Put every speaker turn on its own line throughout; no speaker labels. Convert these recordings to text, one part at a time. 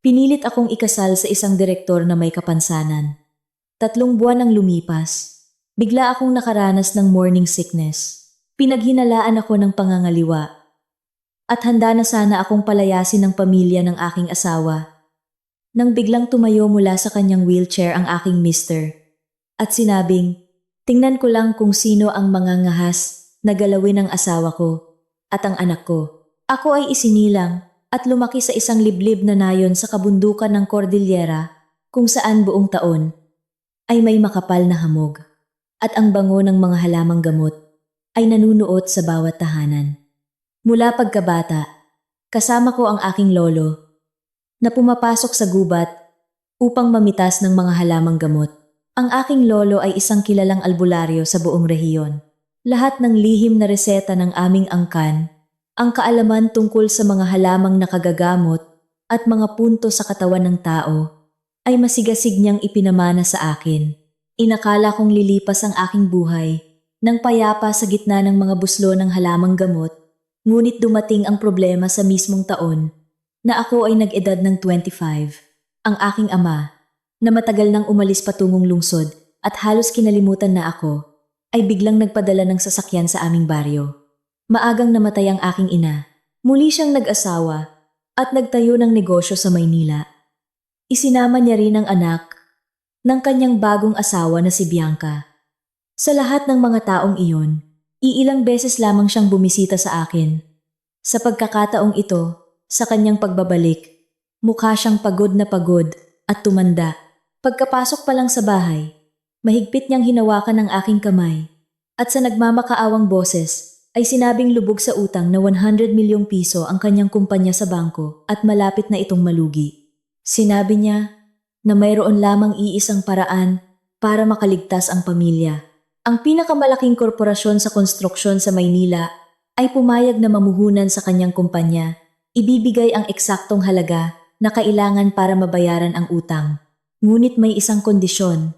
Pinilit akong ikasal sa isang direktor na may kapansanan. 3 buwan ang lumipas. Bigla akong nakaranas ng morning sickness. Pinaghinalaan ako ng pangangaliwa. At handa na sana akong palayasin ng pamilya ng aking asawa. Nang biglang tumayo mula sa kanyang wheelchair ang aking mister. At sinabing, tingnan ko lang kung sino ang mangangahas na galawin ng asawa ko at ang anak ko. Ako ay isinilang at lumaki sa isang liblib na nayon sa kabundukan ng Cordillera kung saan buong taon ay may makapal na hamog at ang bango ng mga halamang gamot ay nanunuot sa bawat tahanan. Mula pagkabata, kasama ko ang aking lolo na pumapasok sa gubat upang mamitas ng mga halamang gamot. Ang aking lolo ay isang kilalang albularyo sa buong rehiyon. Lahat ng lihim na reseta ng aming angkan, ang kaalaman tungkol sa mga halamang nakagagamot at mga punto sa katawan ng tao, ay masigasig niyang ipinamana sa akin. Inakala kong lilipas ang aking buhay ng payapa sa gitna ng mga buslo ng halamang gamot, ngunit dumating ang problema sa mismong taon na ako ay nag-edad ng 25. Ang aking ama, na matagal nang umalis patungong lungsod at halos kinalimutan na ako, ay biglang nagpadala ng sasakyan sa aming baryo. Maagang namatay ang aking ina. Muli siyang nag-asawa at nagtayo ng negosyo sa Maynila. Isinama niya rin ang anak ng kanyang bagong asawa na si Bianca. Sa lahat ng mga taong iyon, iilang beses lamang siyang bumisita sa akin. Sa pagkakataong ito, sa kanyang pagbabalik, mukha siyang pagod na pagod at tumanda. Pagkapasok pa lang sa bahay, mahigpit niyang hinawakan ang aking kamay at sa nagmamakaawang boses ay sinabing lubog sa utang na 100 milyong piso ang kanyang kumpanya sa bangko at malapit na itong malugi. Sinabi niya na mayroon lamang iisang paraan para makaligtas ang pamilya. Ang pinakamalaking korporasyon sa konstruksyon sa Maynila ay pumayag na mamuhunan sa kanyang kumpanya. Ibibigay ang eksaktong halaga na kailangan para mabayaran ang utang. Ngunit may isang kondisyon.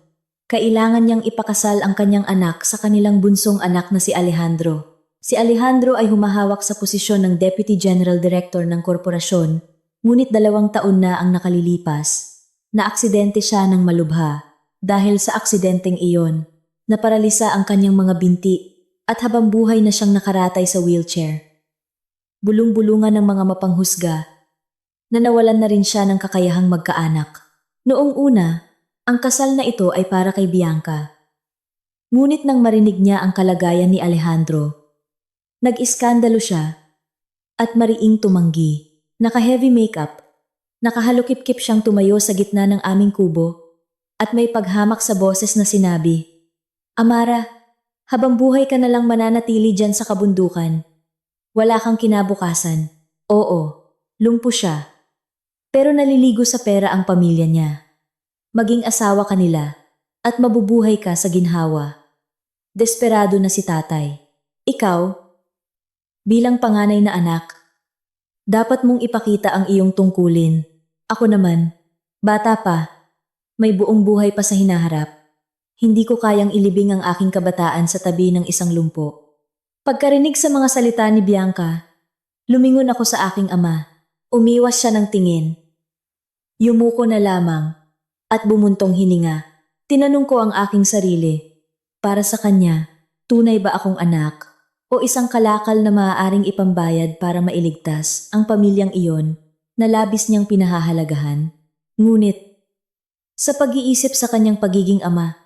Kailangan niyang ipakasal ang kanyang anak sa kanilang bunsong anak na si Alejandro. Si Alejandro ay humahawak sa posisyon ng Deputy General Director ng korporasyon, ngunit 2 taon na ang nakalilipas. Naaksidente siya ng malubha. Dahil sa aksidenteng iyon, naparalisa ang kanyang mga binti at habang buhay na siyang nakaratay sa wheelchair. Bulong-bulungan ng mga mapanghusga na nawalan na rin siya ng kakayahang magkaanak. Noong una, ang kasal na ito ay para kay Bianca. Ngunit nang marinig niya ang kalagayan ni Alejandro, nag-iskandalo siya at mariing tumanggi. Naka-heavy makeup, nakahalukip-kip siyang tumayo sa gitna ng aming kubo at may paghamak sa boses na sinabi, "Amara, habang buhay ka na lang mananatili dyan sa kabundukan. Wala kang kinabukasan." Oo, lumpo siya. Pero naliligo sa pera ang pamilya niya. Maging asawa ka nila at mabubuhay ka sa ginhawa. Desperado na si tatay. Ikaw, bilang panganay na anak, dapat mong ipakita ang iyong tungkulin. Ako naman, bata pa, may buong buhay pa sa hinaharap. Hindi ko kayang ilibing ang aking kabataan sa tabi ng isang lumpo. Pagkarinig sa mga salita ni Bianca, lumingon ako sa aking ama. Umiwas siya ng tingin. Yumuko na lamang at bumuntong hininga. Tinanong ko ang aking sarili. Para sa kanya, tunay ba akong anak o isang kalakal na maaaring ipambayad para mailigtas ang pamilyang iyon na labis niyang pinahahalagahan? Ngunit, sa pag-iisip sa kanyang pagiging ama,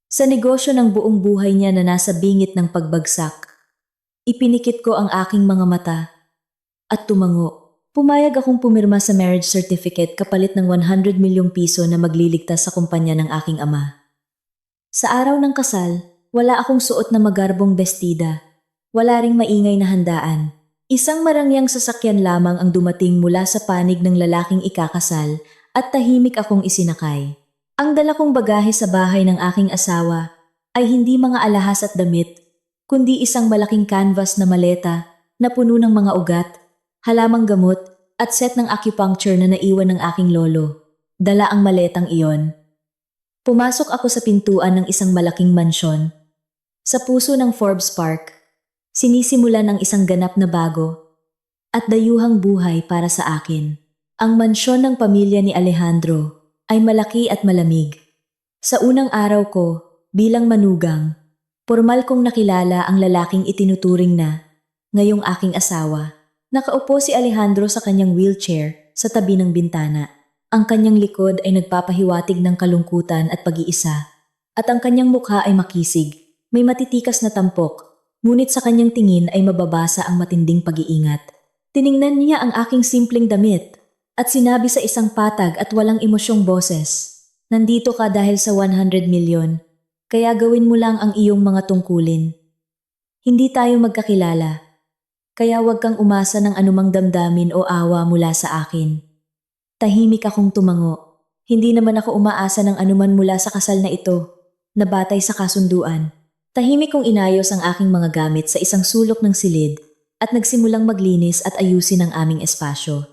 sa negosyo ng buong buhay niya na nasa bingit ng pagbagsak, ipinikit ko ang aking mga mata at tumango. Pumayag akong pumirma sa marriage certificate kapalit ng 100 milyong piso na magliligtas sa kumpanya ng aking ama. Sa araw ng kasal, wala akong suot na magarbong bestida. Wala ring maingay na handaan. Isang marangyang sasakyan lamang ang dumating mula sa panig ng lalaking ikakasal at tahimik akong isinakay. Ang dala kong bagahe sa bahay ng aking asawa ay hindi mga alahas at damit, kundi isang malaking canvas na maleta na puno ng mga ugat, halamang gamot at set ng acupuncture na naiwan ng aking lolo. Dala ang maletang iyon. Pumasok ako sa pintuan ng isang malaking mansyon. Sa puso ng Forbes Park, sinisimulan ang isang ganap na bago at dayuhang buhay para sa akin. Ang mansyon ng pamilya ni Alejandro ay malaki at malamig. Sa unang araw ko, bilang manugang, formal kong nakilala ang lalaking itinuturing na ngayong aking asawa. Nakaupo si Alejandro sa kanyang wheelchair sa tabi ng bintana. Ang kanyang likod ay nagpapahiwatig ng kalungkutan at pag-iisa. At ang kanyang mukha ay makisig, may matitikas na tampok, ngunit sa kanyang tingin ay mababasa ang matinding pag-iingat. Tiningnan niya ang aking simpleng damit at sinabi sa isang patag at walang emosyong boses, "Nandito ka dahil sa 100 milyon, kaya gawin mo lang ang iyong mga tungkulin. Hindi tayo magkakilala, kaya huwag kang umasa ng anumang damdamin o awa mula sa akin." Tahimik akong tumango. Hindi naman ako umaasa ng anuman mula sa kasal na ito, na batay sa kasunduan. Tahimik kong inayos ang aking mga gamit sa isang sulok ng silid at nagsimulang maglinis at ayusin ang aming espasyo.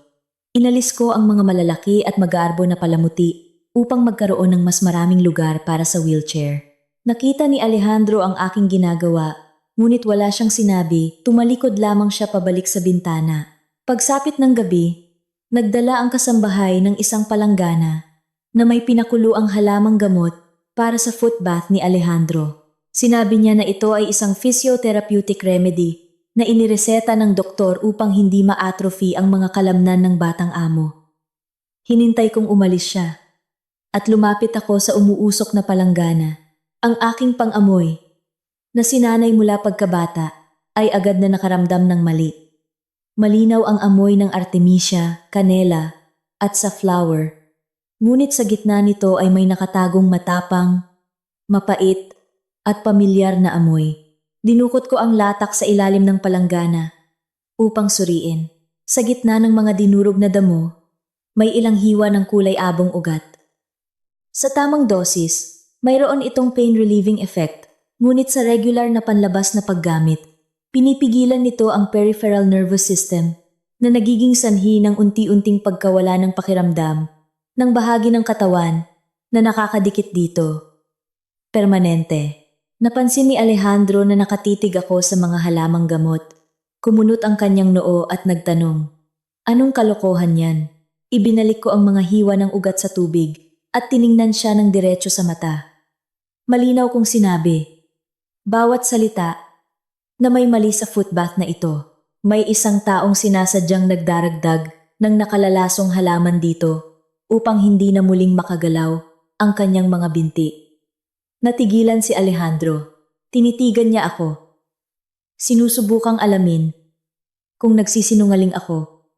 Inalis ko ang mga malalaki at mag-aarbo na palamuti upang magkaroon ng mas maraming lugar para sa wheelchair. Nakita ni Alejandro ang aking ginagawa, ngunit wala siyang sinabi, tumalikod lamang siya pabalik sa bintana. Pagsapit ng gabi, nagdala ang kasambahay ng isang palanggana na may pinakuluang halamang gamot para sa foot bath ni Alejandro. Sinabi niya na ito ay isang physiotherapeutic remedy na inireseta ng doktor upang hindi ma-atrophy ang mga kalamnan ng batang amo. Hinintay kong umalis siya at lumapit ako sa umuusok na palanggana. Ang aking pang-amoy, na sinanay mula pagkabata, ay agad na nakaramdam ng mali. Malinaw ang amoy ng artemisia, kanela, at safflower. Ngunit sa gitna nito ay may nakatagong matapang, mapait, at pamilyar na amoy. Dinukot ko ang latak sa ilalim ng palanggana upang suriin. Sa gitna ng mga dinurog na damo, may ilang hiwa ng kulay abong ugat. Sa tamang dosis, mayroon itong pain-relieving effect, ngunit sa regular na panlabas na paggamit, pinipigilan nito ang peripheral nervous system na nagiging sanhi ng unti-unting pagkawala ng pakiramdam ng bahagi ng katawan na nakakadikit dito. Permanente. Napansin ni Alejandro na nakatitig ako sa mga halamang gamot. Kumunot ang kanyang noo at nagtanong, "Anong kalokohan yan?" Ibinalik ko ang mga hiwa ng ugat sa tubig at tiningnan siya ng diretso sa mata. Malinaw kong sinabi, "Bawat salita na may mali sa footbath na ito, may isang taong sinasadyang nagdaragdag ng nakalalasong halaman dito upang hindi na muling makagalaw ang kanyang mga binti." Natigilan si Alejandro. Tinitigan niya ako. Sinusubukang alamin kung nagsisinungaling ako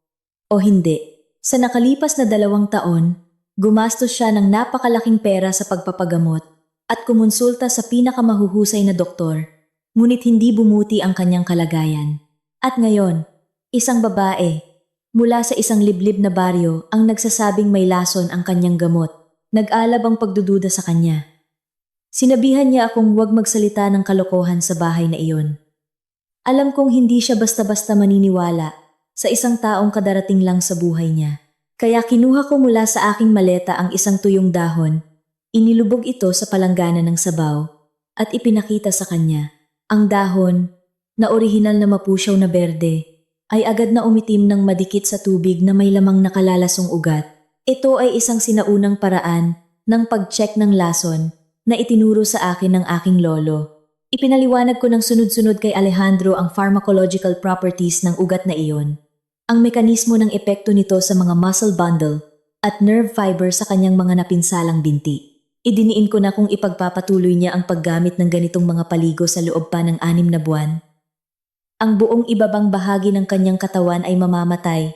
o hindi. Sa nakalipas na 2 taon, gumastos siya ng napakalaking pera sa pagpapagamot at kumonsulta sa pinakamahuhusay na doktor, ngunit hindi bumuti ang kanyang kalagayan. At ngayon, isang babae mula sa isang liblib na baryo ang nagsasabing may lason ang kanyang gamot. Nag-alab ang pagdududa sa kanya. Sinabihan niya akong huwag magsalita ng kalokohan sa bahay na iyon. Alam kong hindi siya basta-basta maniniwala sa isang taong kadarating lang sa buhay niya. Kaya kinuha ko mula sa aking maleta ang isang tuyong dahon, inilubog ito sa palanggana ng sabaw at ipinakita sa kanya. Ang dahon, na orihinal na mapusyaw na berde, ay agad na umitim ng madikit sa tubig na may lamang nakalalasong ugat. Ito ay isang sinaunang paraan ng pag-check ng lason na itinuro sa akin ng aking lolo. Ipinaliwanag ko ng sunod-sunod kay Alejandro ang pharmacological properties ng ugat na iyon, ang mekanismo ng epekto nito sa mga muscle bundle at nerve fiber sa kanyang mga napinsalang binti. Idiniin ko na kung ipagpapatuloy niya ang paggamit ng ganitong mga paligo sa loob pa ng 6 na buwan, ang buong ibabang bahagi ng kanyang katawan ay mamamatay.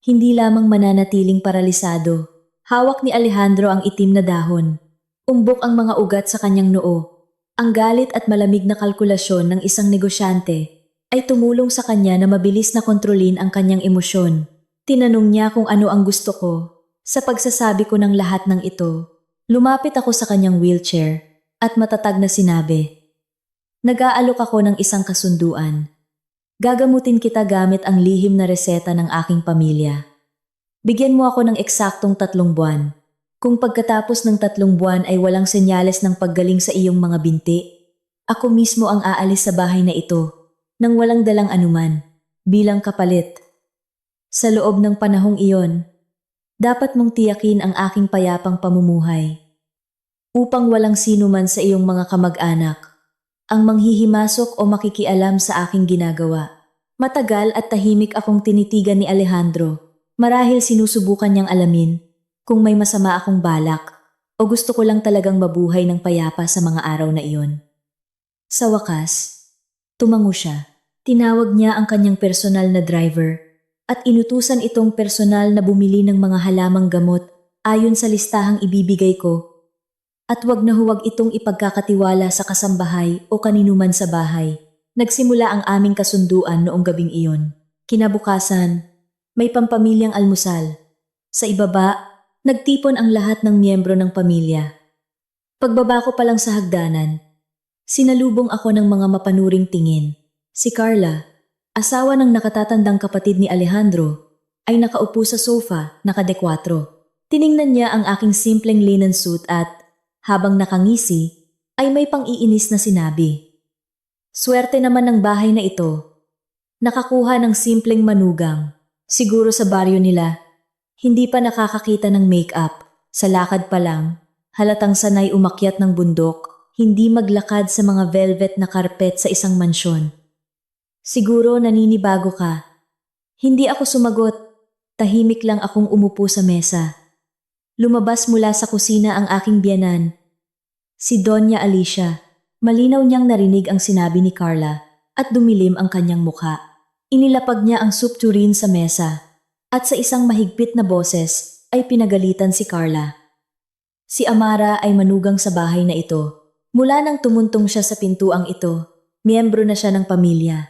Hindi lamang mananatiling paralisado, hawak ni Alejandro ang itim na dahon. Umbok ang mga ugat sa kanyang noo. Ang galit at malamig na kalkulasyon ng isang negosyante ay tumulong sa kanya na mabilis na kontrolin ang kanyang emosyon. Tinanong niya kung ano ang gusto ko. Sa pagsasabi ko ng lahat ng ito, lumapit ako sa kanyang wheelchair at matatag na sinabi, "Nag-aalok ako ng isang kasunduan. Gagamutin kita gamit ang lihim na reseta ng aking pamilya. Bigyan mo ako ng eksaktong 3 buwan. Kung pagkatapos ng 3 buwan ay walang senyales ng paggaling sa iyong mga binti, ako mismo ang aalis sa bahay na ito nang walang dalang anuman bilang kapalit." Sa loob ng panahong iyon, Dapat mong tiyakin ang aking payapang pamumuhay. Upang walang sino man sa iyong mga kamag-anak ang manghihimasok o makikialam sa aking ginagawa. Matagal at tahimik akong tinitigan ni Alejandro. Marahil sinusubukan niyang alamin kung may masama akong balak o gusto ko lang talagang mabuhay ng payapa sa mga araw na iyon. Sa wakas, tumango siya. Tinawag niya ang kanyang personal na driver at inutusan itong personal na bumili ng mga halamang gamot ayon sa listahang ibibigay ko. At huwag na huwag itong ipagkakatiwala sa kasambahay o kaninuman sa bahay. Nagsimula ang aming kasunduan noong gabing iyon. Kinabukasan, may pampamilyang almusal. Sa ibaba, nagtipon ang lahat ng miyembro ng pamilya. Pagbaba ko pa lang sa hagdanan, sinalubong ako ng mga mapanuring tingin. Si Carla, asawa ng nakatatandang kapatid ni Alejandro, ay nakaupo sa sofa, nakadekwatro. Tiningnan niya ang aking simpleng linen suit at habang nakangisi, ay may pang-iinis na sinabi. Swerte naman ng bahay na ito. Nakakuha ng simpleng manugang. Siguro sa baryo nila, hindi pa nakakakita ng make-up. Sa lakad pa lang, halatang sanay umakyat ng bundok, hindi maglakad sa mga velvet na karpet sa isang mansyon. Siguro naninibago ka. Hindi ako sumagot. Tahimik lang akong umupo sa mesa. Lumabas mula sa kusina ang aking biyanan. Si Doña Alicia. Malinaw niyang narinig ang sinabi ni Carla at dumilim ang kanyang mukha. Inilapag niya ang soup tureen sa mesa at sa isang mahigpit na boses ay pinagalitan si Carla. Si Amara ay manugang sa bahay na ito. Mula nang tumuntong siya sa pintuang ito, miyembro na siya ng pamilya.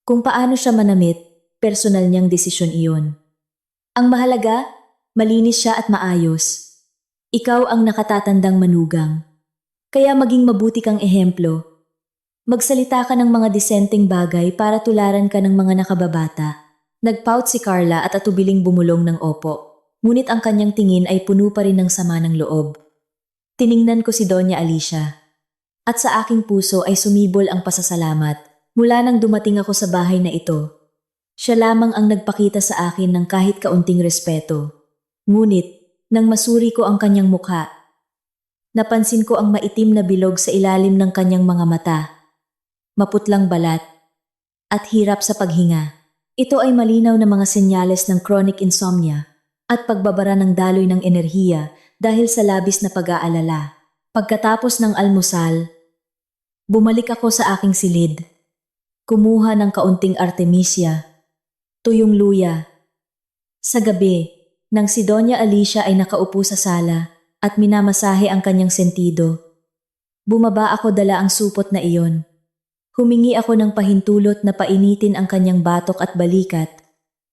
Kung paano siya manamit, personal niyang desisyon iyon. Ang mahalaga, malinis siya at maayos. Ikaw ang nakatatandang manugang. Kaya maging mabuti kang ehemplo. Magsalita ka ng mga disenteng bagay para tularan ka ng mga nakababata. Nagpout si Carla at atubiling bumulong ng opo. Ngunit ang kanyang tingin ay puno pa rin ng sama ng loob. Tiningnan ko si Doña Alicia. At sa aking puso ay sumibol ang pasasalamat. Mula nang dumating ako sa bahay na ito, siya lamang ang nagpakita sa akin ng kahit kaunting respeto. Ngunit, nang masuri ko ang kanyang mukha, napansin ko ang maitim na bilog sa ilalim ng kanyang mga mata, maputlang balat, at hirap sa paghinga. Ito ay malinaw na mga senyales ng chronic insomnia at pagbabara ng daloy ng enerhiya dahil sa labis na pag-aalala. Pagkatapos ng almusal, bumalik ako sa aking silid. Kumuha ng kaunting artemisia, tuyong luya. Sa gabi, nang si Doña Alicia ay nakaupo sa sala at minamasahe ang kanyang sentido, bumaba ako dala ang supot na iyon. Humingi ako ng pahintulot na painitin ang kanyang batok at balikat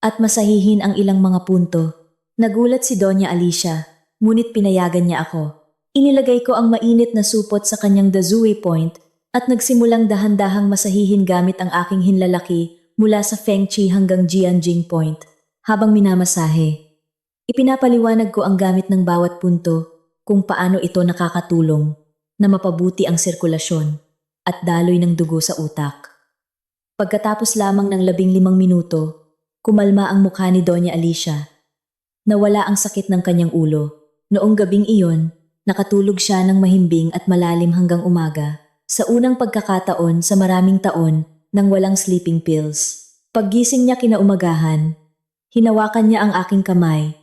at masahihin ang ilang mga punto. Nagulat si Doña Alicia, ngunit pinayagan niya ako. Inilagay ko ang mainit na supot sa kanyang Dazui point at nagsimulang dahan-dahang masahihin gamit ang aking hinlalaki mula sa Feng Chi hanggang Jianjing point. Habang minamasahe, ipinapaliwanag ko ang gamit ng bawat punto kung paano ito nakakatulong na mapabuti ang sirkulasyon at daloy ng dugo sa utak. Pagkatapos lamang ng 15 minuto, kumalma ang mukha ni Doña Alicia. Nawala ang sakit ng kanyang ulo. Noong gabing iyon, nakatulog siya ng mahimbing at malalim hanggang umaga. Sa unang pagkakataon sa maraming taon nang walang sleeping pills. Paggising niya kinaumagahan, hinawakan niya ang aking kamay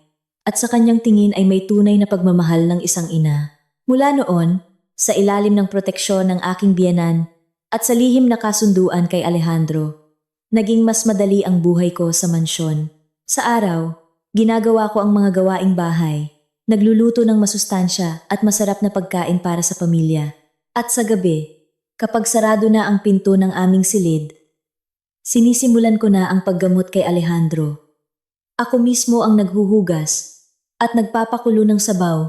at sa kanyang tingin ay may tunay na pagmamahal ng isang ina. Mula noon, sa ilalim ng proteksyon ng aking biyanan at sa lihim na kasunduan kay Alejandro, naging mas madali ang buhay ko sa mansyon. Sa araw, ginagawa ko ang mga gawaing bahay, nagluluto ng masustansya at masarap na pagkain para sa pamilya. At sa gabi, kapag sarado na ang pinto ng aming silid, sinisimulan ko na ang paggamot kay Alejandro. Ako mismo ang naghuhugas at nagpapakulo ng sabaw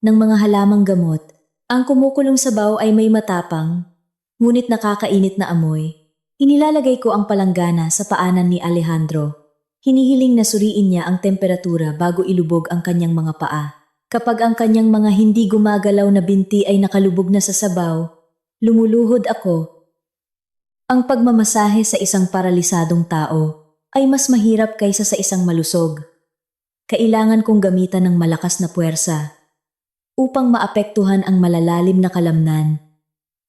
ng mga halamang gamot. Ang kumukulong sabaw ay may matapang, ngunit nakakainit na amoy. Inilalagay ko ang palanggana sa paanan ni Alejandro. Hinihiling na suriin niya ang temperatura bago ilubog ang kanyang mga paa. Kapag ang kanyang mga hindi gumagalaw na binti ay nakalubog na sa sabaw, lumuluhod ako. Ang pagmamasahe sa isang paralisadong tao ay mas mahirap kaysa sa isang malusog. Kailangan kong gamitan ng malakas na puwersa upang maapektuhan ang malalalim na kalamnan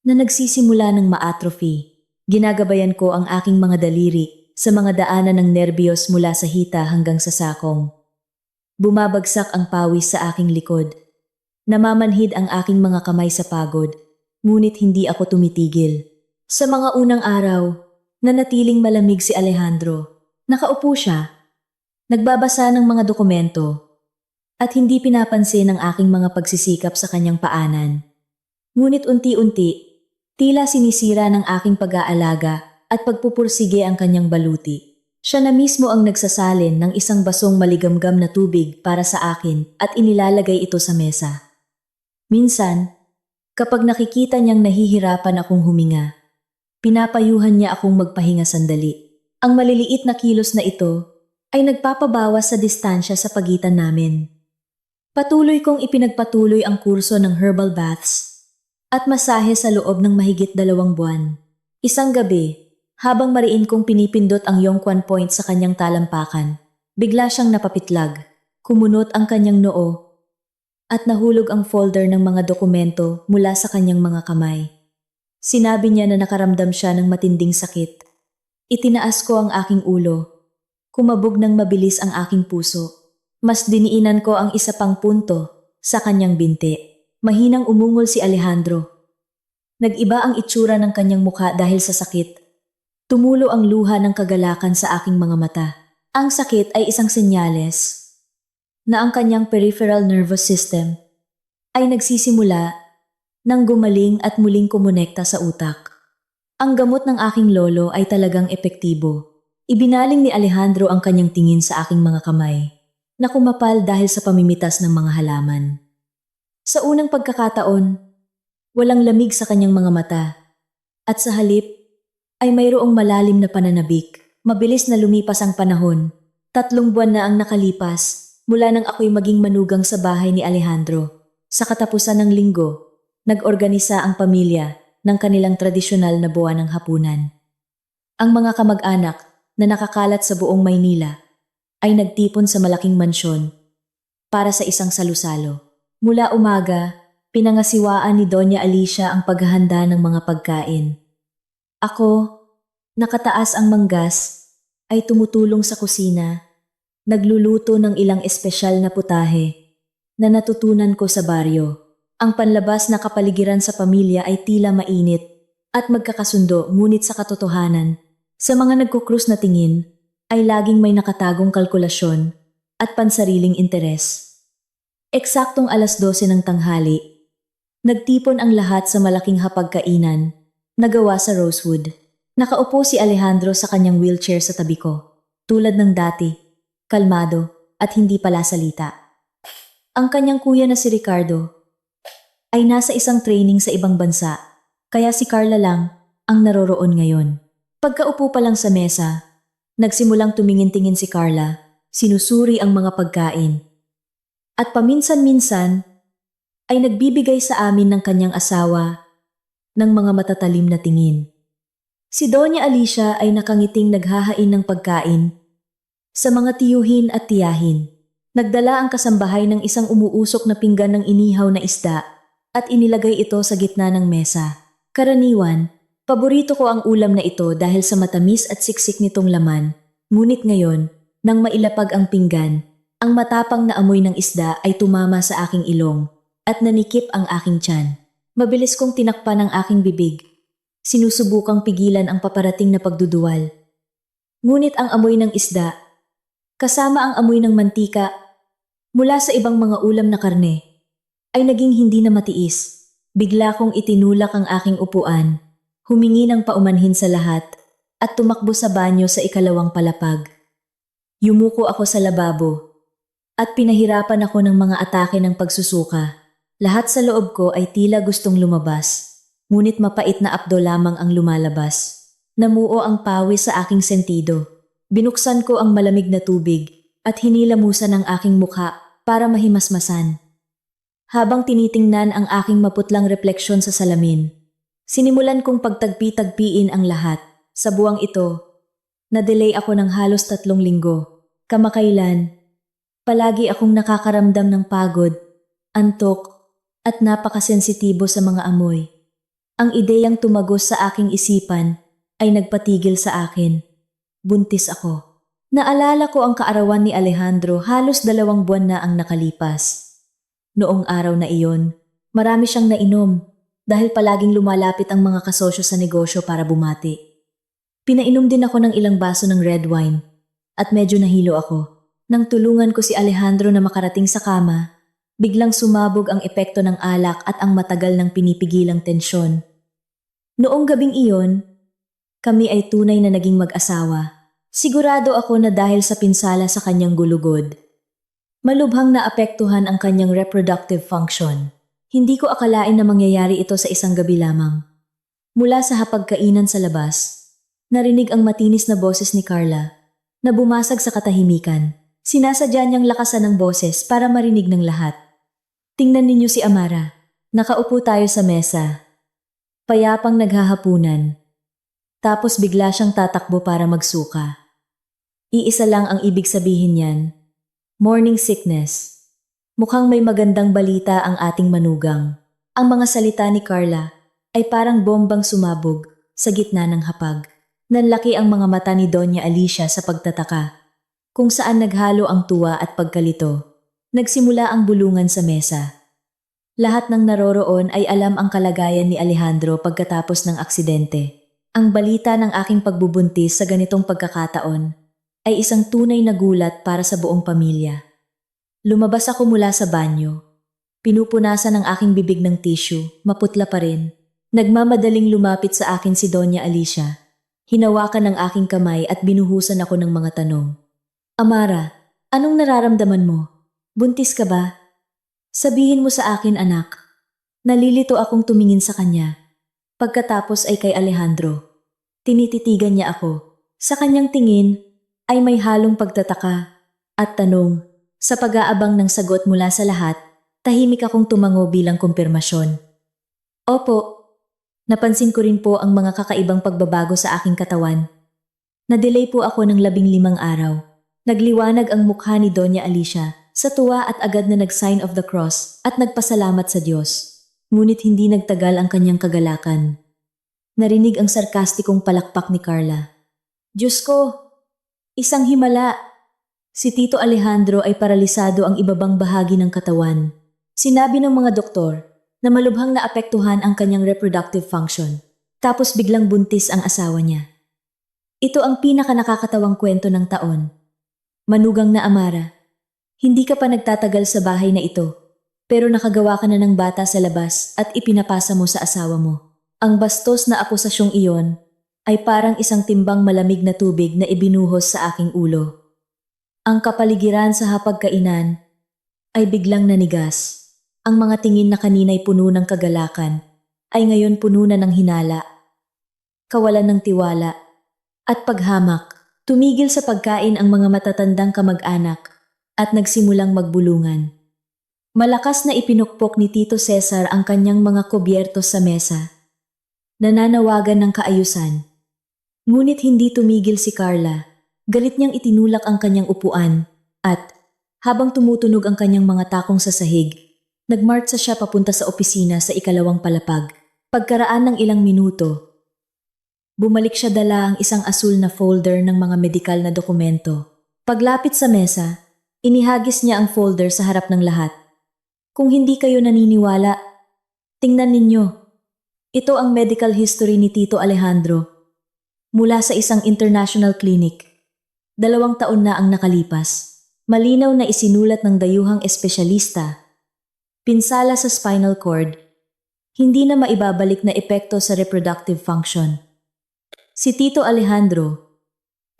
na nagsisimula ng ma-atrophy. Ginagabayan ko ang aking mga daliri sa mga daanan ng nerbiyos mula sa hita hanggang sa sakong. Bumabagsak ang pawis sa aking likod. Namamanhid ang aking mga kamay sa pagod, ngunit hindi ako tumitigil. Sa mga unang araw, nanatiling malamig si Alejandro. Nakaupo siya, nagbabasa ng mga dokumento, at hindi pinapansin ang aking mga pagsisikap sa kanyang paanan. Ngunit unti-unti, tila sinisira ng aking pag-aalaga at pagpupursige ang kanyang baluti. Siya na mismo ang nagsasalin ng isang basong maligamgam na tubig para sa akin at inilalagay ito sa mesa. Minsan, kapag nakikita niyang nahihirapan akong huminga, pinapayuhan niya akong magpahinga sandali. Ang maliliit na kilos na ito ay nagpapabawas sa distansya sa pagitan namin. Patuloy kong ipinagpatuloy ang kurso ng herbal baths at masahe sa loob ng mahigit 2 buwan. Isang gabi, habang mariin kong pinipindot ang Yongquan point sa kanyang talampakan, bigla siyang napapitlag, kumunot ang kanyang noo, at nahulog ang folder ng mga dokumento mula sa kanyang mga kamay. Sinabi niya na nakaramdam siya ng matinding sakit. Itinaas ko ang aking ulo. Kumabog ng mabilis ang aking puso. Mas diniinan ko ang isa pang punto sa kanyang binti. Mahinang umungol si Alejandro. Nag-iba ang itsura ng kanyang mukha dahil sa sakit. Tumulo ang luha ng kagalakan sa aking mga mata. Ang sakit ay isang senyales na ang kanyang peripheral nervous system ay nagsisimula nang gumaling at muling kumonekta sa utak. Ang gamot ng aking lolo ay talagang epektibo. Ibinaling ni Alejandro ang kanyang tingin sa aking mga kamay, na kumapal dahil sa pamimitas ng mga halaman. Sa unang pagkakataon, walang lamig sa kanyang mga mata, at sa halip ay mayroong malalim na pananabik. Mabilis na lumipas ang panahon. 3 buwan na ang nakalipas mula nang ako'y maging manugang sa bahay ni Alejandro. Sa katapusan ng linggo, nag-organisa ang pamilya ng kanilang tradisyonal na buwan ng hapunan. Ang mga kamag-anak na nakakalat sa buong Maynila ay nagtipon sa malaking mansyon para sa isang salusalo. Mula umaga, pinangasiwaan ni Doña Alicia ang paghahanda ng mga pagkain. Ako, nakataas ang manggas, ay tumutulong sa kusina, nagluluto ng ilang espesyal na putahe na natutunan ko sa baryo. Ang panlabas na kapaligiran sa pamilya ay tila mainit at magkakasundo, ngunit sa katotohanan, sa mga nagkukrus na tingin ay laging may nakatagong kalkulasyon at pansariling interes. Eksaktong 12:00 ng tanghali, nagtipon ang lahat sa malaking hapagkainan na gawa sa rosewood. Nakaupo si Alejandro sa kanyang wheelchair sa tabi ko, tulad ng dati, kalmado at hindi pala salita. Ang kanyang kuya na si Ricardo ay nasa isang training sa ibang bansa, kaya si Carla lang ang naroroon ngayon. Pagkaupo pa lang sa mesa, nagsimulang tumingin-tingin si Carla, sinusuri ang mga pagkain. At paminsan-minsan ay nagbibigay sa amin ng kanyang asawa ng mga matatalim na tingin. Si Doña Alicia ay nakangiting naghahain ng pagkain sa mga tiyuhin at tiyahin. Nagdala ang kasambahay ng isang umuusok na pinggan ng inihaw na isda at inilagay ito sa gitna ng mesa. Karaniwan, paborito ko ang ulam na ito dahil sa matamis at siksik nitong laman. Ngunit ngayon, nang mailapag ang pinggan, ang matapang na amoy ng isda ay tumama sa aking ilong at nanikip ang aking tiyan. Mabilis kong tinakpan ang aking bibig. Sinusubukang pigilan ang paparating na pagduduwal. Ngunit ang amoy ng isda, kasama ang amoy ng mantika mula sa ibang mga ulam na karne, ay naging hindi na matiis. Bigla kong itinulak ang aking upuan, humingi ng paumanhin sa lahat, at tumakbo sa banyo sa ikalawang palapag. Yumuko ako sa lababo, at pinahirapan ako ng mga atake ng pagsusuka. Lahat sa loob ko ay tila gustong lumabas, ngunit mapait na apdo lamang ang lumalabas. Namuo ang pawis sa aking sentido. Binuksan ko ang malamig na tubig, at hinilamusan ang aking mukha para mahimasmasan. Habang tinitingnan ang aking maputlang refleksyon sa salamin, sinimulan kong pagtagpi-tagpiin ang lahat. Sa buwang ito, na-delay ako ng halos 3 linggo. Kamakailan, Palagi akong nakakaramdam ng pagod, antok, at napakasensitibo sa mga amoy. Ang ideyang tumagos sa aking isipan ay nagpatigil sa akin. Buntis ako. Naalala ko ang kaarawan ni Alejandro, halos 2 buwan na ang nakalipas. Noong araw na iyon, marami siyang nainom dahil palaging lumalapit ang mga kasosyo sa negosyo para bumati. Pinainom din ako ng ilang baso ng red wine at medyo nahilo ako. Nang tulungan ko si Alejandro na makarating sa kama, biglang sumabog ang epekto ng alak at ang matagal ng pinipigilang tensyon. Noong gabing iyon, kami ay tunay na naging mag-asawa. Sigurado ako na dahil sa pinsala sa kanyang gulugod, malubhang naapektuhan ang kanyang reproductive function. Hindi ko akalain na mangyayari ito sa isang gabi lamang. Mula sa hapagkainan sa labas, narinig ang matinis na boses ni Carla na bumasag sa katahimikan. Sinasadya niyang lakasan ng boses para marinig ng lahat. Tingnan ninyo si Amara. Nakaupo tayo sa mesa. Payapang naghahapunan. Tapos bigla siyang tatakbo para magsuka. Iisa lang ang ibig sabihin niyan. Morning sickness. Mukhang may magandang balita ang ating manugang. Ang mga salita ni Carla ay parang bombang sumabog sa gitna ng hapag. Nanlaki ang mga mata ni Doña Alicia sa pagtataka, kung saan naghalo ang tuwa at pagkalito. Nagsimula ang bulungan sa mesa. Lahat ng naroroon ay alam ang kalagayan ni Alejandro pagkatapos ng aksidente. Ang balita ng aking pagbubuntis sa ganitong pagkakataon ay isang tunay na gulat para sa buong pamilya. Lumabas ako mula sa banyo. Pinupunasan ang aking bibig ng tissue, maputla pa rin. Nagmamadaling lumapit sa akin si Doña Alicia. Hinawakan ang aking kamay at binuhusan ako ng mga tanong. Amara, anong nararamdaman mo? Buntis ka ba? Sabihin mo sa akin, anak. Nalilito akong tumingin sa kanya. Pagkatapos ay kay Alejandro. Tinititigan niya ako. Sa kanyang tingin ay may halong pagtataka at tanong. Sa pag-aabang ng sagot mula sa lahat, tahimik akong tumango bilang kumpirmasyon. Opo, napansin ko rin po ang mga kakaibang pagbabago sa aking katawan. Na-delay po ako ng 15 araw. Nagliwanag ang mukha ni Doña Alicia sa tuwa at agad na nag-sign of the cross at nagpasalamat sa Diyos. Ngunit hindi nagtagal ang kanyang kagalakan. Narinig ang sarkastikong palakpak ni Carla. Diyos ko, isang himala. Si Tito Alejandro ay paralisado ang ibabang bahagi ng katawan. Sinabi ng mga doktor na malubhang naapektuhan ang kanyang reproductive function. Tapos biglang buntis ang asawa niya. Ito ang pinaka-nakakatawang kwento ng taon. Manugang na Amara, hindi ka pa nagtatagal sa bahay na ito, pero nakagawa ka na ng bata sa labas at ipinapasa mo sa asawa mo. Ang bastos na akusasyong iyon ay parang isang timbang malamig na tubig na ibinuhos sa aking ulo. Ang kapaligiran sa hapagkainan ay biglang nanigas. Ang mga tingin na kanina'y puno ng kagalakan ay ngayon puno na ng hinala, kawalan ng tiwala, at paghamak. Tumigil sa pagkain ang mga matatandang kamag-anak at nagsimulang magbulungan. Malakas na ipinukpok ni Tito Cesar ang kanyang mga kubyertos sa mesa. Nananawagan ng kaayusan. Ngunit hindi tumigil si Carla. Galit niyang itinulak ang kanyang upuan at, habang tumutunog ang kanyang mga takong sa sahig, nagmartsa siya papunta sa opisina sa ikalawang palapag. Pagkaraan ng ilang minuto, bumalik siya dala ang isang asul na folder ng mga medikal na dokumento. Paglapit sa mesa, inihagis niya ang folder sa harap ng lahat. Kung hindi kayo naniniwala, tingnan ninyo. Ito ang medical history ni Tito Alejandro. Mula sa isang international clinic. 2 taon na ang nakalipas. Malinaw na isinulat ng dayuhang espesyalista. Pinsala sa spinal cord. Hindi na maibabalik na epekto sa reproductive function. Si Tito Alejandro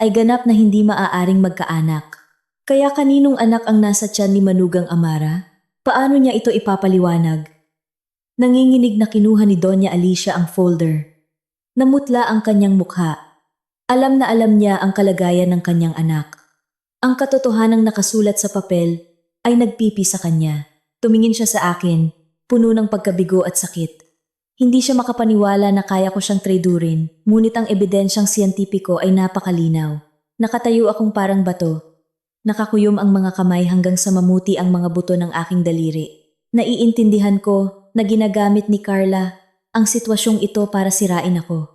ay ganap na hindi maaaring magkaanak. Kaya kaninong anak ang nasa tiyan ni Manugang Amara? Paano niya ito ipapaliwanag? Nanginginig na kinuha ni Doña Alicia ang folder. Namutla ang kanyang mukha. Alam na alam niya ang kalagayan ng kanyang anak. Ang katotohanang nakasulat sa papel ay nagpipi sa kanya. Tumingin siya sa akin, puno ng pagkabigo at sakit. Hindi siya makapaniwala na kaya ko siyang tredurin, ngunit ang ebidensyang siyentipiko ay napakalinaw. Nakatayo akong parang bato. Nakakuyom ang mga kamay hanggang sa mamuti ang mga buto ng aking daliri. Naiintindihan ko na ginagamit ni Carla ang sitwasyong ito para sirain ako.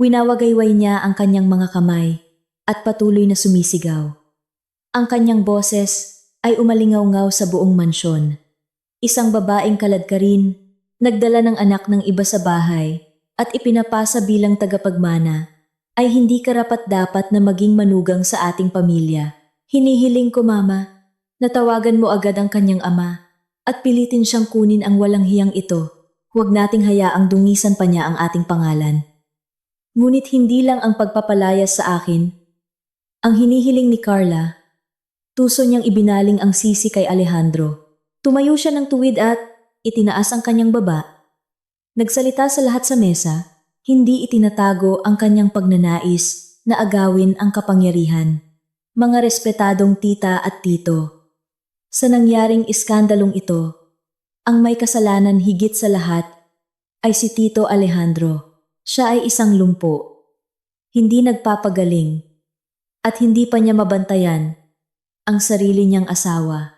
Winawagayway niya ang kanyang mga kamay at patuloy na sumisigaw. Ang kanyang boses ay umalingaw-ngaw sa buong mansyon. Isang babaeng kaladkarin, nagdala ng anak ng iba sa bahay at ipinapasa bilang tagapagmana, ay hindi karapat-dapat na maging manugang sa ating pamilya. Hinihiling ko, Mama, na tawagan mo agad ang kanyang ama at pilitin siyang kunin ang walang hiyang ito. Huwag nating hayaang dungisan pa niya ang ating pangalan. Ngunit hindi lang ang pagpapalayas sa akin. Ang hinihiling ni Carla, tuso niyang ibinaling ang sisi kay Alejandro. Tumayo siya ng tuwid at itinaas ang kanyang baba. Nagsalita sa lahat sa mesa, hindi itinatago ang kanyang pagnanais na agawin ang kapangyarihan. Mga respetadong tita at tito. Sa nangyaring iskandalong ito, ang may kasalanan higit sa lahat ay si Tito Alejandro. Siya ay isang lumpo, hindi nagpapagaling, at hindi pa niya mabantayan ang sarili niyang asawa.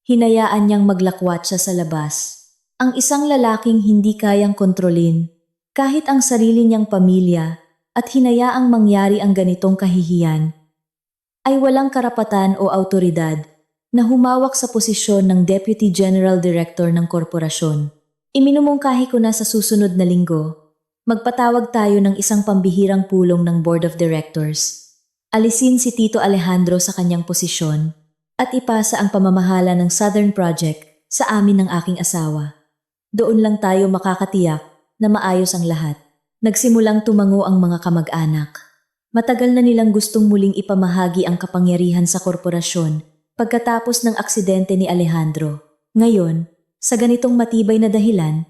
Hinayaan niyang maglakwat siya sa labas. Ang isang lalaking hindi kayang kontrolin kahit ang sarili niyang pamilya at hinayaang mangyari ang ganitong kahihiyan, ay walang karapatan o autoridad na humawak sa posisyon ng Deputy General Director ng korporasyon. Iminumungkahi ko na sa susunod na linggo, magpatawag tayo ng isang pambihirang pulong ng Board of Directors. Alisin si Tito Alejandro sa kanyang posisyon at ipasa ang pamamahala ng Southern Project sa amin ng aking asawa. Doon lang tayo makakatiyak na maayos ang lahat. Nagsimulang tumango ang mga kamag-anak. Matagal na nilang gustong muling ipamahagi ang kapangyarihan sa korporasyon pagkatapos ng aksidente ni Alejandro. Ngayon, sa ganitong matibay na dahilan,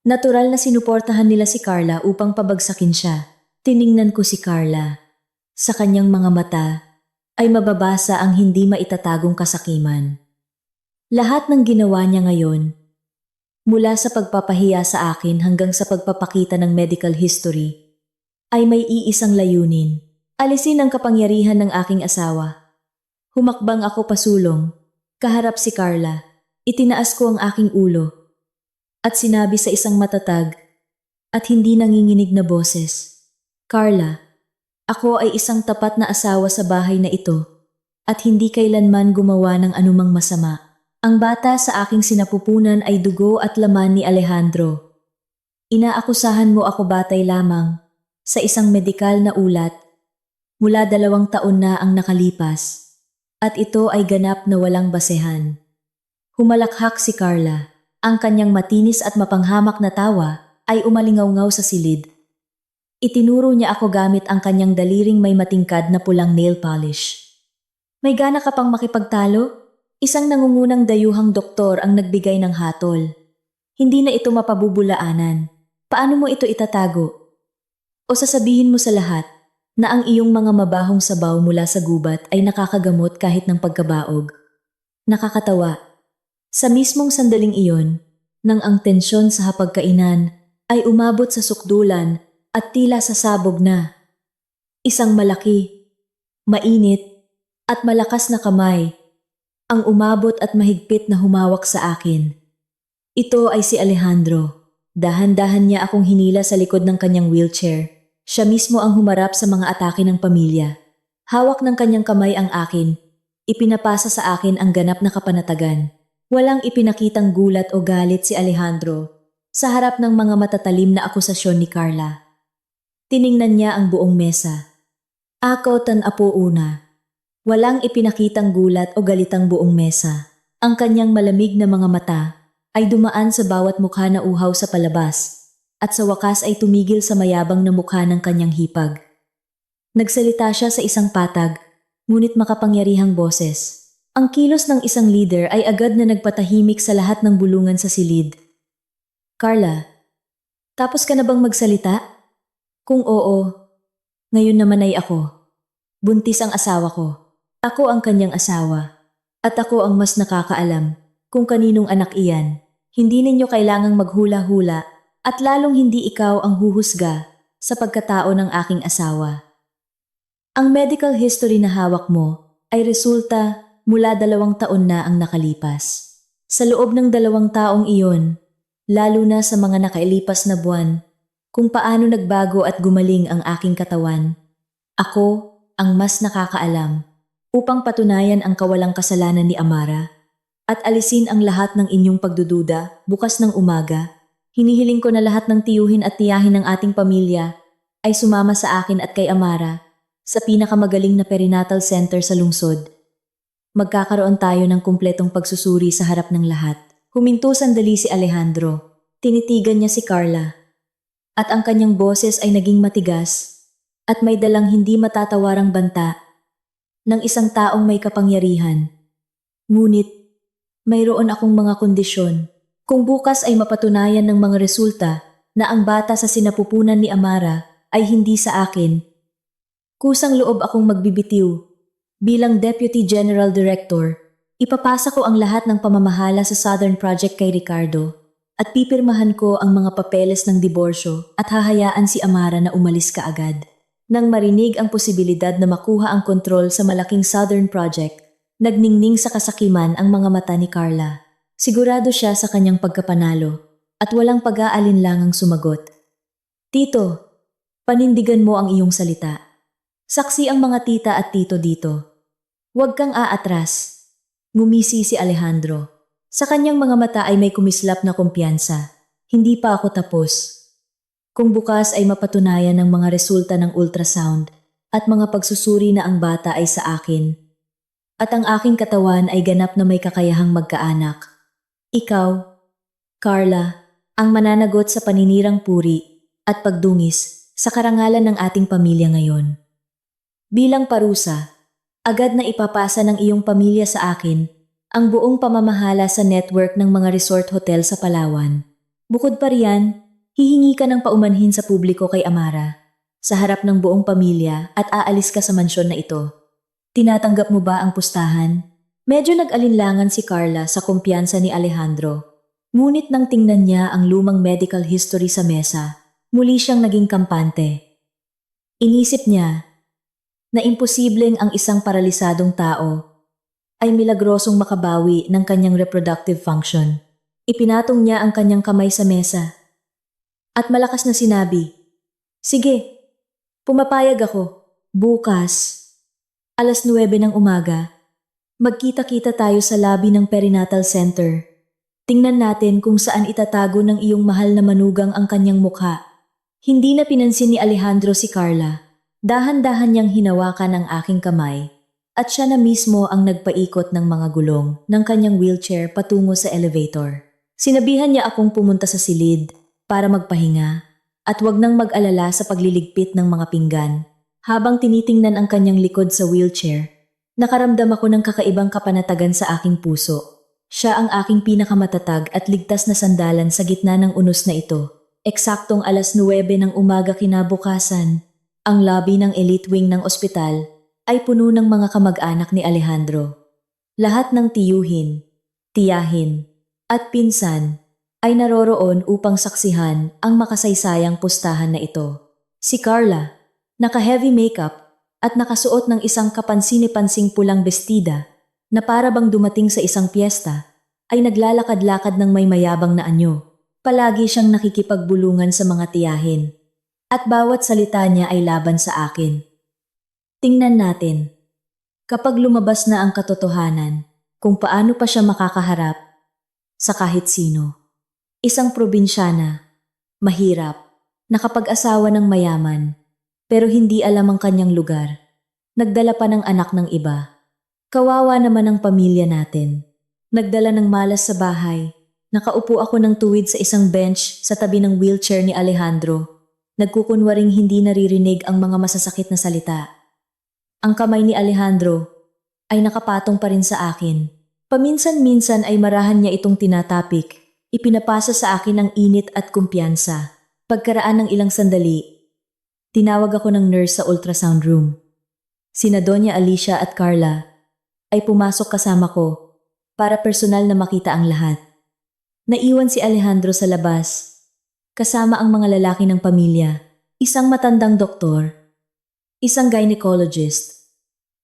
natural na sinuportahan nila si Carla upang pabagsakin siya. Tiningnan ko si Carla. Sa kanyang mga mata ay mababasa ang hindi maitatagong kasakiman. Lahat ng ginawa niya ngayon, mula sa pagpapahiya sa akin hanggang sa pagpapakita ng medical history, ay may iisang layunin. Alisin ang kapangyarihan ng aking asawa. Humakbang ako pasulong, kaharap si Carla. Itinaas ko ang aking ulo at sinabi sa isang matatag at hindi nanginginig na boses, Carla, ako ay isang tapat na asawa sa bahay na ito at hindi kailanman gumawa ng anumang masama. Ang bata sa aking sinapupunan ay dugo at laman ni Alejandro. Inaakusahan mo ako batay lamang sa isang medikal na ulat mula 2 taon na ang nakalipas at ito ay ganap na walang basehan. Humalakhak si Carla. Ang kanyang matinis at mapanghamak na tawa ay umalingaw-ngaw sa silid. Itinuro niya ako gamit ang kanyang daliring may matingkad na pulang nail polish. May gana ka pang makipagtalo? Isang nangungunang dayuhang doktor ang nagbigay ng hatol. Hindi na ito mapabubulaanan. Paano mo ito itatago? O sasabihin mo sa lahat na ang iyong mga mabahong sabaw mula sa gubat ay nakakagamot kahit ng pagkabaog? Nakakatawa. Sa mismong sandaling iyon, nang ang tensyon sa hapagkainan ay umabot sa sukdulan at tila sasabog na. Isang malaki, mainit, at malakas na kamay ang umabot at mahigpit na humawak sa akin. Ito ay si Alejandro. Dahan-dahan niya akong hinila sa likod ng kanyang wheelchair. Siya mismo ang humarap sa mga atake ng pamilya. Hawak ng kanyang kamay ang akin. Ipinapasa sa akin ang ganap na kapanatagan. Walang ipinakitang gulat o galit si Alejandro sa harap ng mga matatalim na akusasyon ni Carla. Tiningnan niya ang buong mesa. Ako tan-apo una. Walang ipinakitang gulat o galitang buong mesa. Ang kanyang malamig na mga mata ay dumaan sa bawat mukha na uhaw sa palabas at sa wakas ay tumigil sa mayabang na mukha ng kanyang hipag. Nagsalita siya sa isang patag, ngunit makapangyarihang boses. Ang kilos ng isang leader ay agad na nagpatahimik sa lahat ng bulungan sa silid. Carla, tapos ka na bang magsalita? Kung oo, ngayon naman ay ako. Buntis ang asawa ko. Ako ang kanyang asawa. At ako ang mas nakakaalam kung kaninong anak iyan. Hindi ninyo kailangang maghula-hula at lalong hindi ikaw ang huhusga sa pagkatao ng aking asawa. Ang medical history na hawak mo ay resulta mula 2 taon na ang nakalipas. Sa loob ng 2 taong iyon, lalo na sa mga nakailipas na buwan, kung paano nagbago at gumaling ang aking katawan, ako ang mas nakakaalam upang patunayan ang kawalang kasalanan ni Amara at alisin ang lahat ng inyong pagdududa bukas ng umaga. Hinihiling ko na lahat ng tiyuhin at tiyahin ng ating pamilya ay sumama sa akin at kay Amara sa pinakamagaling na perinatal center sa lungsod. Magkakaroon tayo ng kumpletong pagsusuri sa harap ng lahat. Huminto sandali si Alejandro. Tinitigan niya si Carla. At ang kanyang boses ay naging matigas at may dalang hindi matatawarang banta ng isang taong may kapangyarihan. Ngunit, mayroon akong mga kondisyon. Kung bukas ay mapatunayan ng mga resulta na ang bata sa sinapupunan ni Amara ay hindi sa akin, kusang loob akong magbibitiw. Bilang Deputy General Director, ipapasa ko ang lahat ng pamamahala sa Southern Project kay Ricardo at pipirmahan ko ang mga papeles ng diborsyo at hahayaan si Amara na umalis kaagad. Nang marinig ang posibilidad na makuha ang kontrol sa malaking Southern Project, nagningning sa kasakiman ang mga mata ni Carla. Sigurado siya sa kanyang pagkapanalo at walang pag-aalinlangang sumagot. Tito, panindigan mo ang iyong salita. Saksi ang mga tita at tito dito. Huwag kang aatras. Ngumisi si Alejandro. Sa kanyang mga mata ay may kumislap na kumpiyansa. Hindi pa ako tapos. Kung bukas ay mapatunayan ng mga resulta ng ultrasound at mga pagsusuri na ang bata ay sa akin, at ang aking katawan ay ganap na may kakayahang magkaanak, ikaw, Carla, ang mananagot sa paninirang puri at pagdungis sa karangalan ng ating pamilya ngayon. Bilang parusa, agad na ipapasa ng iyong pamilya sa akin ang buong pamamahala sa network ng mga resort hotel sa Palawan. Bukod pa riyan, hihingi ka ng paumanhin sa publiko kay Amara sa harap ng buong pamilya at aalis ka sa mansyon na ito. Tinatanggap mo ba ang pustahan? Medyo nag-alinlangan si Carla sa kumpiyansa ni Alejandro. Ngunit nang tingnan niya ang lumang medical history sa mesa, muli siyang naging kampante. Inisip niya na imposibleng ang isang paralisadong tao ay milagrosong makabawi ng kanyang reproductive function. Ipinatong niya ang kanyang kamay sa mesa at malakas na sinabi, "Sige, pumapayag ako. Bukas, 9:00 ng umaga, magkita-kita tayo sa lobby ng Perinatal Center. Tingnan natin kung saan itatago ng iyong mahal na manugang ang kanyang mukha." Hindi na pinansin ni Alejandro si Carla. Dahan-dahan niyang hinawakan ang aking kamay at siya na mismo ang nagpaikot ng mga gulong ng kanyang wheelchair patungo sa elevator. Sinabihan niya akong pumunta sa silid para magpahinga at wag nang mag-alala sa pagliligpit ng mga pinggan. Habang tinitingnan ang kanyang likod sa wheelchair, nakaramdam ako ng kakaibang kapanatagan sa aking puso. Siya ang aking pinakamatatag at ligtas na sandalan sa gitna ng unos na ito. Eksaktong 9:00 ng umaga kinabukasan, ang lobby ng elite wing ng ospital ay puno ng mga kamag-anak ni Alejandro. Lahat ng tiyuhin, tiyahin, at pinsan ay naroroon upang saksihan ang makasaysayang pustahan na ito. Si Carla, naka-heavy makeup at nakasuot ng isang kapansin-pansing pulang bestida na para bang dumating sa isang piyesta, ay naglalakad-lakad ng may mayabang na anyo. Palagi siyang nakikipagbulungan sa mga tiyahin at bawat salita niya ay laban sa akin. Tingnan natin, kapag lumabas na ang katotohanan kung paano pa siya makakaharap sa kahit sino. Isang probinsyana, mahirap, nakapag-asawa ng mayaman, pero hindi alam ang kanyang lugar. Nagdala pa ng anak ng iba. Kawawa naman ang pamilya natin. Nagdala ng malas sa bahay. Nakaupo ako ng tuwid sa isang bench sa tabi ng wheelchair ni Alejandro. Nagkukunwaring hindi naririnig ang mga masasakit na salita. Ang kamay ni Alejandro ay nakapatong pa rin sa akin. Paminsan-minsan ay marahan niya itong tinatapik. Ipinapasa sa akin ang init at kumpiyansa. Pagkaraan ng ilang sandali, tinawag ako ng nurse sa ultrasound room. Sina Doña Alicia at Carla ay pumasok kasama ko para personal na makita ang lahat. Naiwan si Alejandro sa labas, kasama ang mga lalaki ng pamilya, isang matandang doktor, isang gynecologist,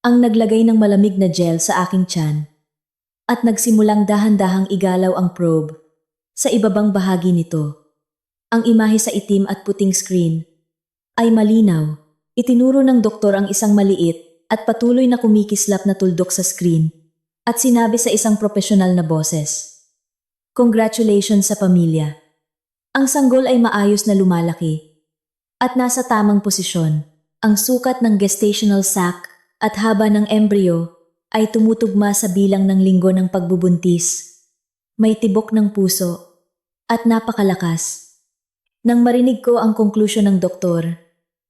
ang naglagay ng malamig na gel sa aking tiyan at nagsimulang dahan-dahang igalaw ang probe sa ibabang bahagi nito. Ang imahe sa itim at puting screen ay malinaw. Itinuro ng doktor ang isang maliit at patuloy na kumikislap na tuldok sa screen at sinabi sa isang profesional na boses, "Congratulations sa pamilya. Ang sanggol ay maayos na lumalaki at nasa tamang posisyon. Ang sukat ng gestational sac at haba ng embryo ay tumutugma sa bilang ng linggo ng pagbubuntis. May tibok ng puso at napakalakas." Nang marinig ko ang konklusyon ng doktor,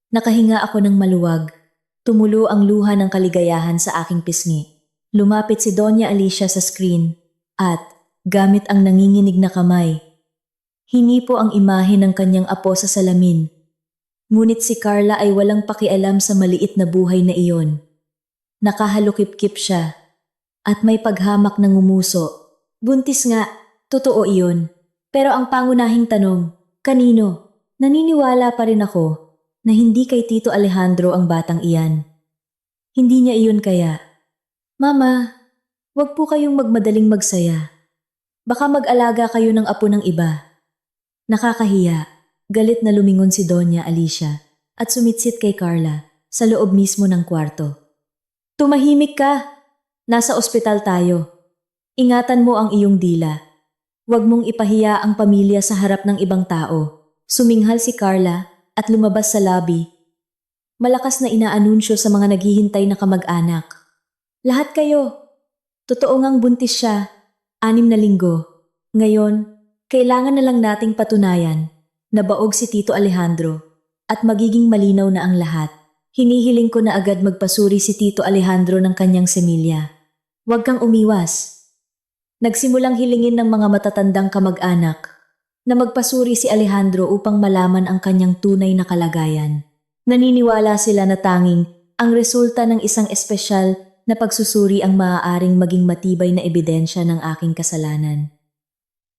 nakahinga ako ng maluwag. Tumulo ang luha ng kaligayahan sa aking pisngi. Lumapit si Doña Alicia sa screen at, gamit ang nanginginig na kamay, hinipo ang imahe ng kanyang apo sa salamin. Ngunit si Carla ay walang pakialam sa maliit na buhay na iyon. Nakahalukip-kip siya at may paghamak ng umuso. Buntis nga, totoo iyon. Pero ang pangunahing tanong, kanino? Naniniwala pa rin ako na hindi kay Tito Alejandro ang batang iyan. Hindi niya iyon kaya. Mama, wag po kayong magmadaling magsaya. Baka mag-alaga kayo ng apo ng iba. Nakakahiya, galit na lumingon si Doña Alicia at sumitsit kay Carla sa loob mismo ng kwarto. Tumahimik ka! Nasa ospital tayo. Ingatan mo ang iyong dila. Huwag mong ipahiya ang pamilya sa harap ng ibang tao. Suminghal si Carla at lumabas sa lobby. Malakas na inaanunsyo sa mga naghihintay na kamag-anak. Lahat kayo! Totoo ngang buntis siya. 6 na linggo. Ngayon, kailangan na lang nating patunayan na baog si Tito Alejandro at magiging malinaw na ang lahat. Hinihiling ko na agad magpasuri si Tito Alejandro ng kanyang semilya. Huwag kang umiwas. Nagsimulang hilingin ng mga matatandang kamag-anak na magpasuri si Alejandro upang malaman ang kanyang tunay na kalagayan. Naniniwala sila na tanging ang resulta ng isang espesyal na pagsusuri ang maaaring maging matibay na ebidensya ng aking kasalanan.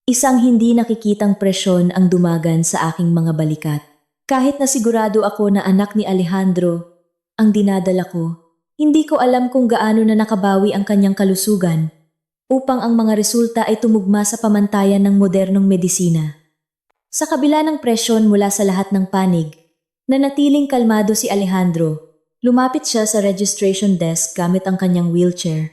Isang hindi nakikitang presyon ang dumagan sa aking mga balikat. Kahit na sigurado ako na anak ni Alejandro ang dinadala ko, hindi ko alam kung gaano na nakabawi ang kanyang kalusugan upang ang mga resulta ay tumugma sa pamantayan ng modernong medisina. Sa kabila ng presyon mula sa lahat ng panig, nanatiling kalmado si Alejandro. Lumapit siya sa registration desk gamit ang kanyang wheelchair.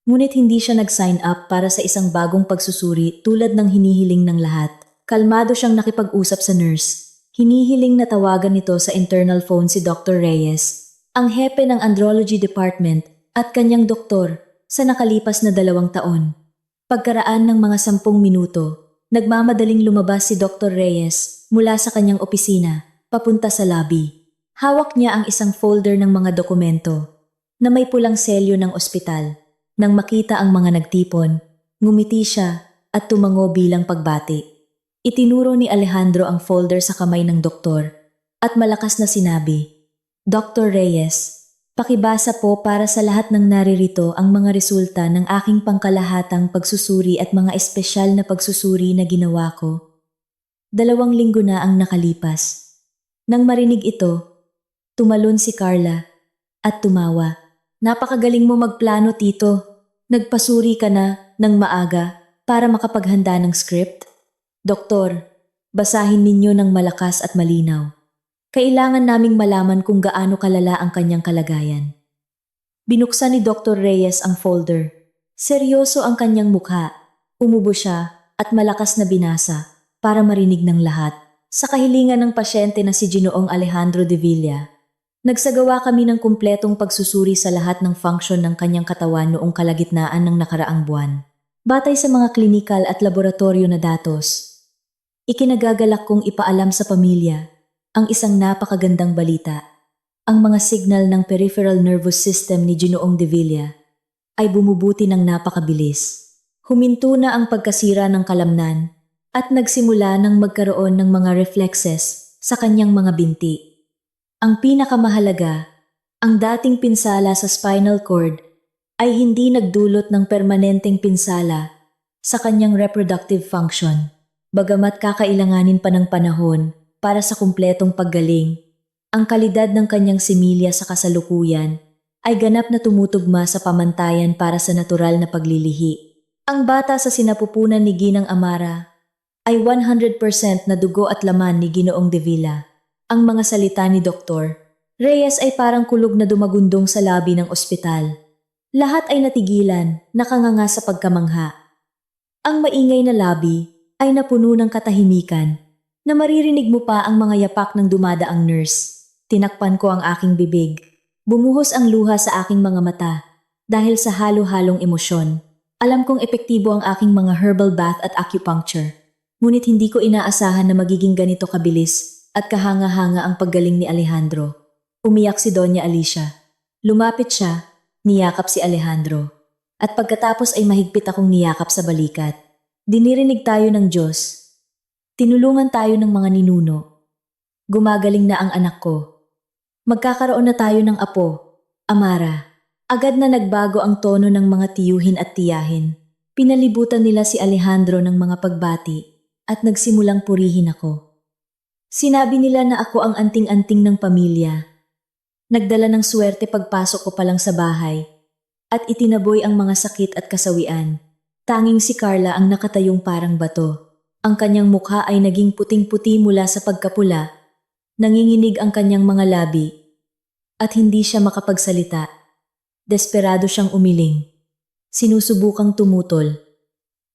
Ngunit hindi siya nag-sign up para sa isang bagong pagsusuri tulad ng hinihiling ng lahat. Kalmado siyang nakipag-usap sa nurse. Hinihiling na tawagan nito sa internal phone si Dr. Reyes, ang hepe ng andrology department at kanyang doktor sa nakalipas na 2 taon. Pagkaraan ng mga 10 minuto, nagmamadaling lumabas si Dr. Reyes mula sa kanyang opisina, papunta sa lobby. Hawak niya ang isang folder ng mga dokumento na may pulang selyo ng ospital. Nang makita ang mga nagtipon, ngumiti siya at tumango bilang pagbati. Itinuro ni Alejandro ang folder sa kamay ng doktor at malakas na sinabi, "Dr. Reyes, pakibasa po para sa lahat ng naririto ang mga resulta ng aking pangkalahatang pagsusuri at mga espesyal na pagsusuri na ginawa ko." 2 linggo na ang nakalipas. Nang marinig ito, tumalon si Carla at tumawa. "Napakagaling mo magplano, Tito. Nagpasuri ka na ng maaga para makapaghanda ng script?" "Doktor, basahin ninyo ng malakas at malinaw. Kailangan naming malaman kung gaano kalala ang kanyang kalagayan." Binuksan ni Dr. Reyes ang folder. Seryoso ang kanyang mukha. Umubo siya at malakas na binasa para marinig ng lahat. Sa kahilingan ng pasyente na si Ginoong Alejandro de Villa, nagsagawa kami ng kumpletong pagsusuri sa lahat ng function ng kanyang katawan noong kalagitnaan ng nakaraang buwan. Batay sa mga klinikal at laboratorio na datos, ikinagagalak kong ipaalam sa pamilya ang isang napakagandang balita. Ang mga signal ng peripheral nervous system ni Ginoong de Villa ay bumubuti ng napakabilis. Huminto na ang pagkasira ng kalamnan at nagsimula ng magkaroon ng mga reflexes sa kanyang mga binti. Ang pinakamahalaga, ang dating pinsala sa spinal cord ay hindi nagdulot ng permanenteng pinsala sa kanyang reproductive function. Bagamat kakailanganin pa ng panahon para sa kumpletong paggaling, ang kalidad ng kanyang similya sa kasalukuyan ay ganap na tumutugma sa pamantayan para sa natural na paglilihi. Ang bata sa sinapupunan ni Ginang Amara ay 100% na dugo at laman ni Ginoong De Villa. Ang mga salita ni Dr. Reyes ay parang kulog na dumagundong sa labi ng ospital. Lahat ay natigilan, nakanganga sa pagkamangha. Ang maingay na labi ay napuno ng katahimikan na maririnig mo pa ang mga yapak ng dumadaang nurse. Tinakpan ko ang aking bibig. Bumuhos ang luha sa aking mga mata dahil sa halo-halong emosyon. Alam kong epektibo ang aking mga herbal bath at acupuncture. Ngunit hindi ko inaasahan na magiging ganito kabilis at kahanga-hanga ang paggaling ni Alejandro. Umiyak si Doña Alicia. Lumapit siya, niyakap si Alejandro. At pagkatapos ay mahigpit akong niyakap sa balikat. Dinirinig tayo ng Diyos. Tinulungan tayo ng mga ninuno. Gumagaling na ang anak ko. Magkakaroon na tayo ng apo, Amara. Agad na nagbago ang tono ng mga tiyuhin at tiyahin. Pinalibutan nila si Alejandro ng mga pagbati at nagsimulang purihin ako. Sinabi nila na ako ang anting-anting ng pamilya. Nagdala ng swerte pagpasok ko pa lang sa bahay at itinaboy ang mga sakit at kasawian. Tanging si Carla ang nakatayong parang bato. Ang kanyang mukha ay naging puting-puti mula sa pagkapula. Nanginginig ang kanyang mga labi at hindi siya makapagsalita. Desperado siyang umiling. Sinusubukang tumutol.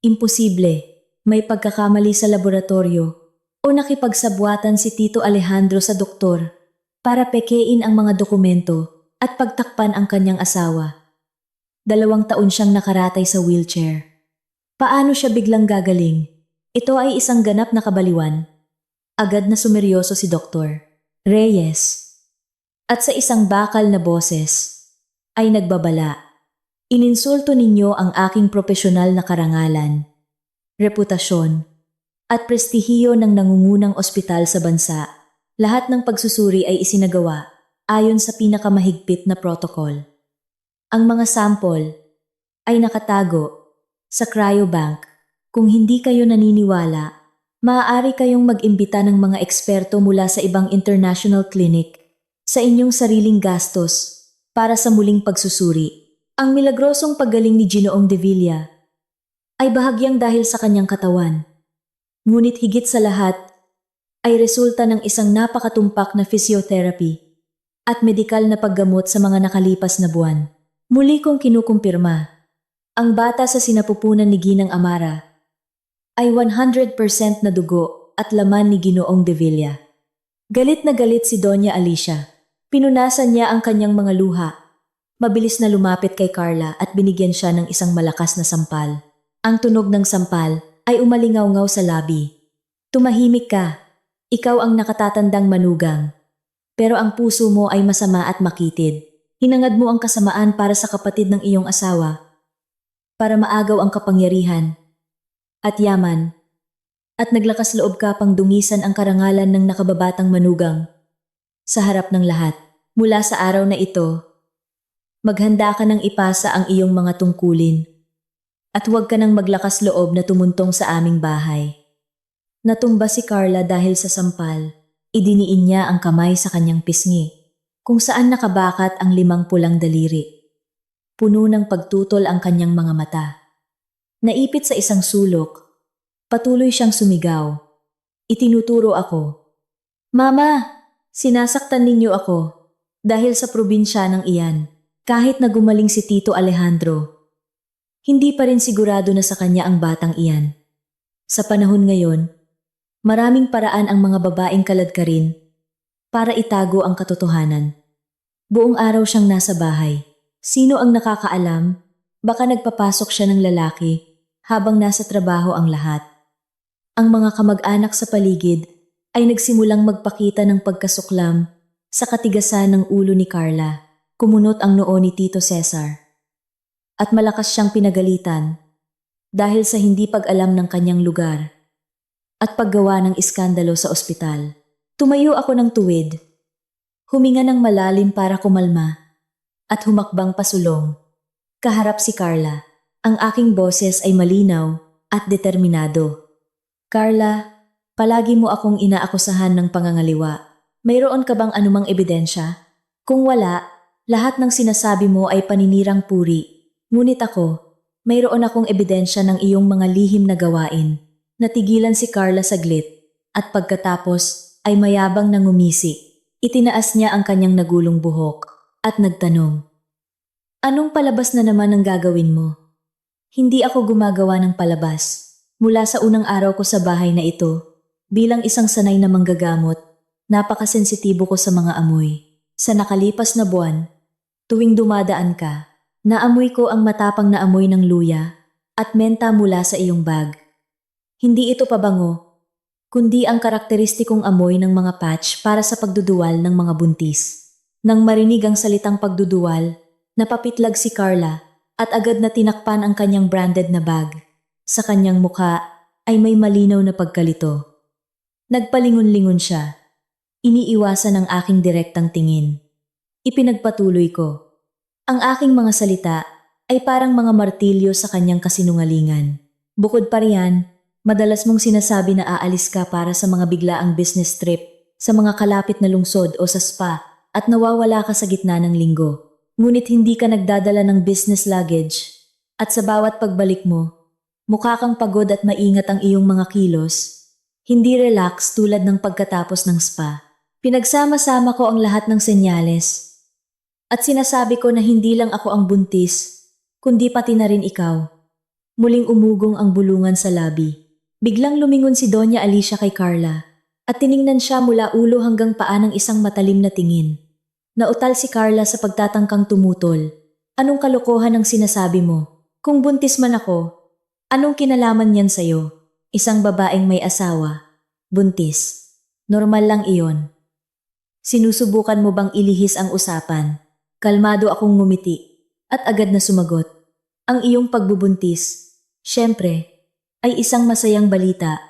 Imposible. May pagkakamali sa laboratorio o nakipagsabwatan si Tito Alejandro sa doktor para pekein ang mga dokumento at pagtakpan ang kanyang asawa. 2 taon siyang nakaratay sa wheelchair. Paano siya biglang gagaling? Ito ay isang ganap na kabaliwan. Agad na sumeryoso si Dr. Reyes. At sa isang bakal na boses ay nagbabala. Ininsulto ninyo ang aking propesyonal na karangalan, reputasyon, at prestihiyo ng nangungunang ospital sa bansa. Lahat ng pagsusuri ay isinagawa ayon sa pinakamahigpit na protocol. Ang mga sample ay nakatago sa cryobank. Kung hindi kayo naniniwala, maaari kayong mag-imbita ng mga eksperto mula sa ibang international clinic sa inyong sariling gastos para sa muling pagsusuri. Ang milagrosong paggaling ni Ginoong De Villa ay bahagyang dahil sa kanyang katawan. Ngunit higit sa lahat ay resulta ng isang napakatumpak na physiotherapy at medikal na paggamot sa mga nakalipas na buwan. Muli kong kinukumpirma, ang bata sa sinapupunan ni Ginang Amara ay 100% na dugo at laman ni Ginoong De Villa. Galit na galit si Doña Alicia. Pinunasan niya ang kanyang mga luha. Mabilis na lumapit kay Carla at binigyan siya ng isang malakas na sampal. Ang tunog ng sampal ay umalingaw-ngaw sa labi. Tumahimik ka. Ikaw ang nakatatandang manugang. Pero ang puso mo ay masama at makitid. Hinangad mo ang kasamaan para sa kapatid ng iyong asawa. Para maagaw ang kapangyarihan at yaman. At naglakas loob ka pang dungisan ang karangalan ng nakababatang manugang. Sa harap ng lahat, mula sa araw na ito, maghanda ka ng ipasa ang iyong mga tungkulin. At huwag ka nang maglakas loob na tumuntong sa aming bahay. Natumba si Carla dahil sa sampal. Idiniin niya ang kamay sa kanyang pisngi, kung saan nakabakat ang 5 pulang daliri. Puno ng pagtutol ang kanyang mga mata. Naipit sa isang sulok, patuloy siyang sumigaw. Itinuturo ako. Mama! Sinasaktan ninyo ako dahil sa probinsya ng iyan. Kahit na gumaling si Tito Alejandro, hindi pa rin sigurado na sa kanya ang batang iyan. Sa panahon ngayon, maraming paraan ang mga babaeng kaladkarin para itago ang katotohanan. Buong araw siyang nasa bahay. Sino ang nakakaalam? Baka nagpapasok siya ng lalaki habang nasa trabaho ang lahat. Ang mga kamag-anak sa paligid ay nagsimulang magpakita ng pagkasuklam sa katigasan ng ulo ni Carla. Kumunot ang noo ni Tito Cesar. At malakas siyang pinagalitan dahil sa hindi pag-alam ng kanyang lugar at paggawa ng iskandalo sa ospital. Tumayo ako ng tuwid, huminga ng malalim para kumalma at humakbang pasulong. Kaharap si Carla. Ang aking boses ay malinaw at determinado. Carla, palagi mo akong inaakusahan ng pangangaliwa. Mayroon ka bang anumang ebidensya? Kung wala, Lahat ng sinasabi mo ay paninirang puri. Ngunit ako, mayroon akong ebidensya ng iyong mga lihim na gawain. Natigilan si Carla saglit at pagkatapos ay mayabang na ngumisi. Itinaas niya ang kanyang nagulong buhok at nagtanong, "Anong palabas na naman ang gagawin mo?" Hindi ako gumagawa ng palabas. Mula sa unang araw ko sa bahay na ito, bilang isang sanay na manggagamot, napakasensitibo ko sa mga amoy. Sa nakalipas na buwan, tuwing dumadaan ka, naamoy ko ang matapang na amoy ng luya at menta mula sa iyong bag. Hindi ito pabango, kundi ang karakteristikong amoy ng mga patch para sa pagduduwal ng mga buntis. Nang marinig ang salitang pagduduwal, napapitlag si Carla at agad na tinakpan ang kanyang branded na bag. Sa kanyang mukha ay may malinaw na pagkalito. Nagpalingon-lingon siya. Iniiwasan ang aking direktang tingin. Ipinagpatuloy ko. Ang aking mga salita ay parang mga martilyo sa kanyang kasinungalingan. Bukod pa riyan, madalas mong sinasabi na aalis ka para sa mga biglaang business trip, sa mga kalapit na lungsod o sa spa at nawawala ka sa gitna ng linggo. Ngunit hindi ka nagdadala ng business luggage at sa bawat pagbalik mo, mukha kang pagod at maingat ang iyong mga kilos. Hindi relax tulad ng pagkatapos ng spa. Pinagsama-sama ko ang lahat ng senyales at sinasabi ko na hindi lang ako ang buntis, kundi pati na rin ikaw. Muling umugong ang bulungan sa labi. Biglang lumingon si Doña Alicia kay Carla at tiningnan siya mula ulo hanggang paa ng isang matalim na tingin. Nautal si Carla sa pagtatangkang tumutol. Anong kalokohan ang sinasabi mo? Kung buntis man ako, anong kinalaman niyan sa'yo? Isang babaeng may asawa. Buntis. Normal lang iyon. Sinusubukan mo bang ilihis ang usapan? Kalmado akong ngumiti at agad na sumagot. Ang iyong pagbubuntis, syempre, ay isang masayang balita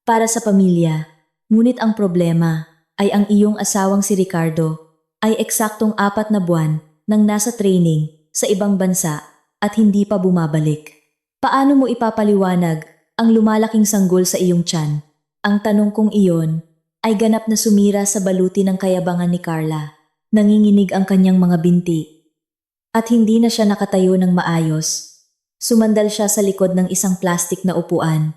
para sa pamilya. Ngunit ang problema ay ang iyong asawang si Ricardo ay eksaktong 4 na buwan nang nasa training sa ibang bansa at hindi pa bumabalik. Paano mo ipapaliwanag ang lumalaking sanggol sa iyong tiyan? Ang tanong kong iyon ay ganap na sumira sa baluti ng kayabangan ni Carla. Nanginginig ang kanyang mga binti. At hindi na siya nakatayo ng maayos. Sumandal siya sa likod ng isang plastik na upuan.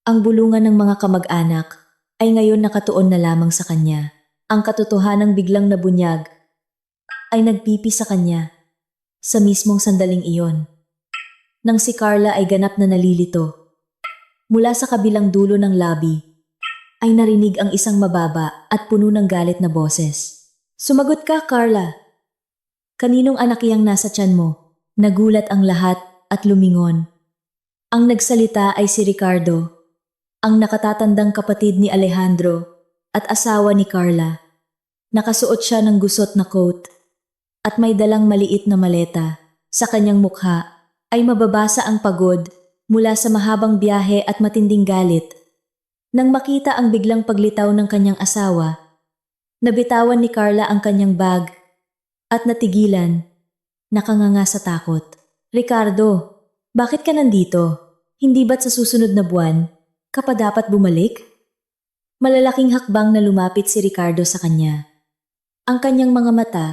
Ang bulungan ng mga kamag-anak ay ngayon nakatuon na lamang sa kanya. Ang katotohanang biglang nabunyag ay nagpipi sa kanya sa mismong sandaling iyon. Nang si Carla ay ganap na nalilito. Mula sa kabilang dulo ng labi, ay narinig ang isang mababa at puno ng galit na boses. Sumagot ka, Carla! Kaninong anak iyang nasa tiyan mo? Nagulat ang lahat at lumingon. Ang nagsalita ay si Ricardo, ang nakatatandang kapatid ni Alejandro at asawa ni Carla. Nakasuot siya ng gusot na coat at may dalang maliit na maleta. Sa kanyang mukha ay mababasa ang pagod mula sa mahabang biyahe at matinding galit. Nang makita ang biglang paglitaw ng kanyang asawa, nabitawan ni Carla ang kanyang bag at natigilan, nakanganga sa takot. Ricardo, bakit ka nandito? Hindi ba't sa susunod na buwan ka pa dapat bumalik? Malalaking hakbang na lumapit si Ricardo sa kanya. Ang kanyang mga mata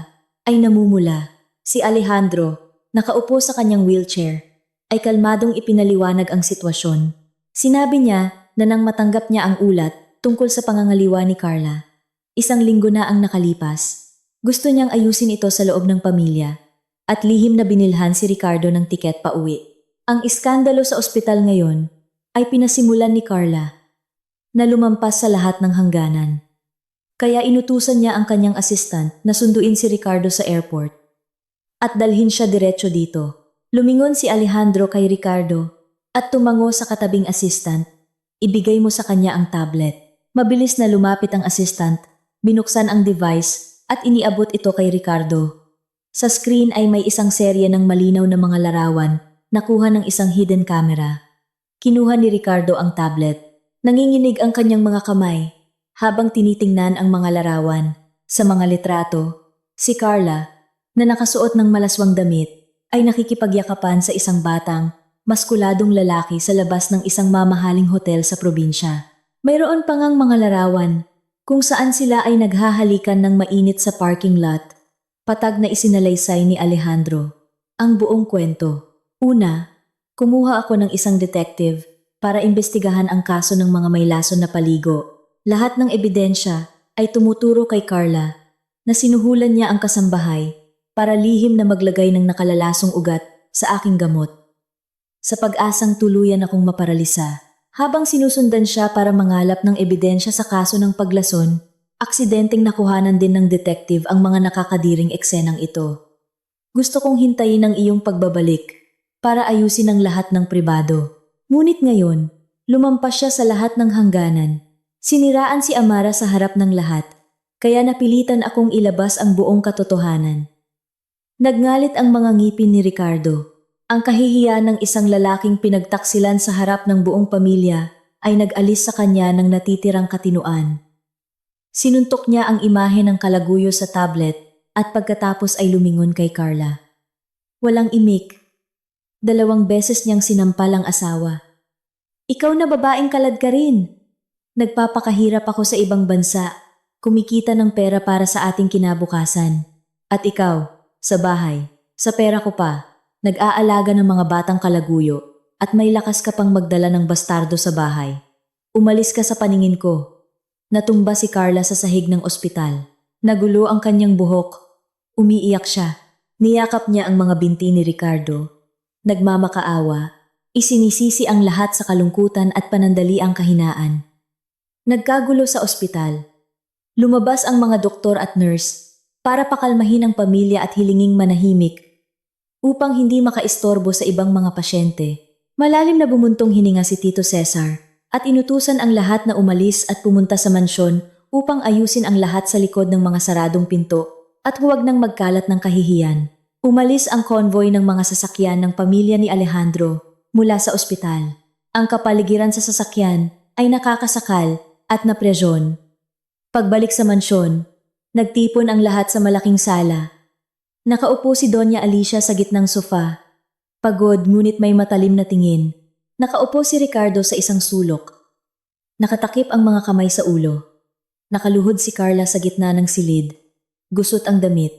ay namumula. Si Alejandro, nakaupo sa kanyang wheelchair, ay kalmadong ipinaliwanag ang sitwasyon. Sinabi niya na nang matanggap niya ang ulat tungkol sa pangangaliwa ni Carla. 1 linggo na ang nakalipas. Gusto niyang ayusin ito sa loob ng pamilya at lihim na binilhan si Ricardo ng tiket pa uwi. Ang iskandalo sa ospital ngayon ay pinasimulan ni Carla na lumampas sa lahat ng hangganan. Kaya inutusan niya ang kanyang assistant na sunduin si Ricardo sa airport at dalhin siya diretso dito. Lumingon si Alejandro kay Ricardo at tumango sa katabing assistant. Ibigay mo sa kanya ang tablet. Mabilis na lumapit ang assistant, binuksan ang device at iniabot ito kay Ricardo. Sa screen ay may isang serye ng malinaw na mga larawan na kuha ng isang hidden camera. Kinuha ni Ricardo ang tablet. Nanginginig ang kanyang mga kamay habang tinitingnan ang mga larawan. Sa mga litrato, si Carla, na nakasuot ng malaswang damit, ay nakikipagyakapan sa isang batang maskuladong lalaki sa labas ng isang mamahaling hotel sa probinsya. Mayroon pa ngang mga larawan kung saan sila ay naghahalikan ng mainit sa parking lot Patag na isinalaysay ni Alejandro ang buong kwento. Una, kumuha ako ng isang detective para imbestigahan ang kaso ng mga may lason na paligo. Lahat ng ebidensya ay tumuturo kay Carla na sinuhulan niya ang kasambahay para lihim na maglagay ng nakalalasong ugat sa aking gamot. Sa pag-asang tuluyan akong maparalisa, habang sinusundan siya para mangalap ng ebidensya sa kaso ng paglason, aksidenteng nakuhanan din ng detective ang mga nakakadiring eksenang ito. Gusto kong hintayin ang iyong pagbabalik para ayusin ang lahat ng pribado. Ngunit ngayon, lumampas siya sa lahat ng hangganan. Siniraan si Amara sa harap ng lahat, kaya napilitan akong ilabas ang buong katotohanan. Nagngalit ang mga ngipin ni Ricardo. Ang kahihiyan ng isang lalaking pinagtaksilan sa harap ng buong pamilya ay nag-alis sa kanya ng natitirang katinuan. Sinuntok niya ang imahe ng kalaguyo sa tablet at pagkatapos ay lumingon kay Carla. Walang imik. 2 beses niyang sinampal ang asawa. Ikaw na babaeng kalad ka rin. Nagpapakahirap ako sa ibang bansa, kumikita ng pera para sa ating kinabukasan. At ikaw, sa bahay, sa pera ko pa, nag-aalaga ng mga batang kalaguyo at may lakas ka pang magdala ng bastardo sa bahay. Umalis ka sa paningin ko. Natumba si Carla sa sahig ng ospital. Nagulo ang kanyang buhok. Umiiyak siya. Niyakap niya ang mga binti ni Ricardo. Nagmamakaawa. Isinisisi ang lahat sa kalungkutan at panandali ang kahinaan. Nagkagulo sa ospital. Lumabas ang mga doktor at nurse para pakalmahin ang pamilya at hilinging manahimik upang hindi makaistorbo sa ibang mga pasyente. Malalim na bumuntong hininga si Tito Cesar at inutusan ang lahat na umalis at pumunta sa mansyon upang ayusin ang lahat sa likod ng mga saradong pinto at huwag nang magkalat ng kahihiyan. Umalis ang konvoy ng mga sasakyan ng pamilya ni Alejandro mula sa ospital. Ang kapaligiran sa sasakyan ay nakakasakal at napresyon. Pagbalik sa mansyon, nagtipon ang lahat sa malaking sala. Nakaupo si Doña Alicia sa gitnang sofa. Pagod ngunit may matalim na tingin. Nakaupo si Ricardo sa isang sulok. Nakatakip ang mga kamay sa ulo. Nakaluhod si Carla sa gitna ng silid. Gusot ang damit.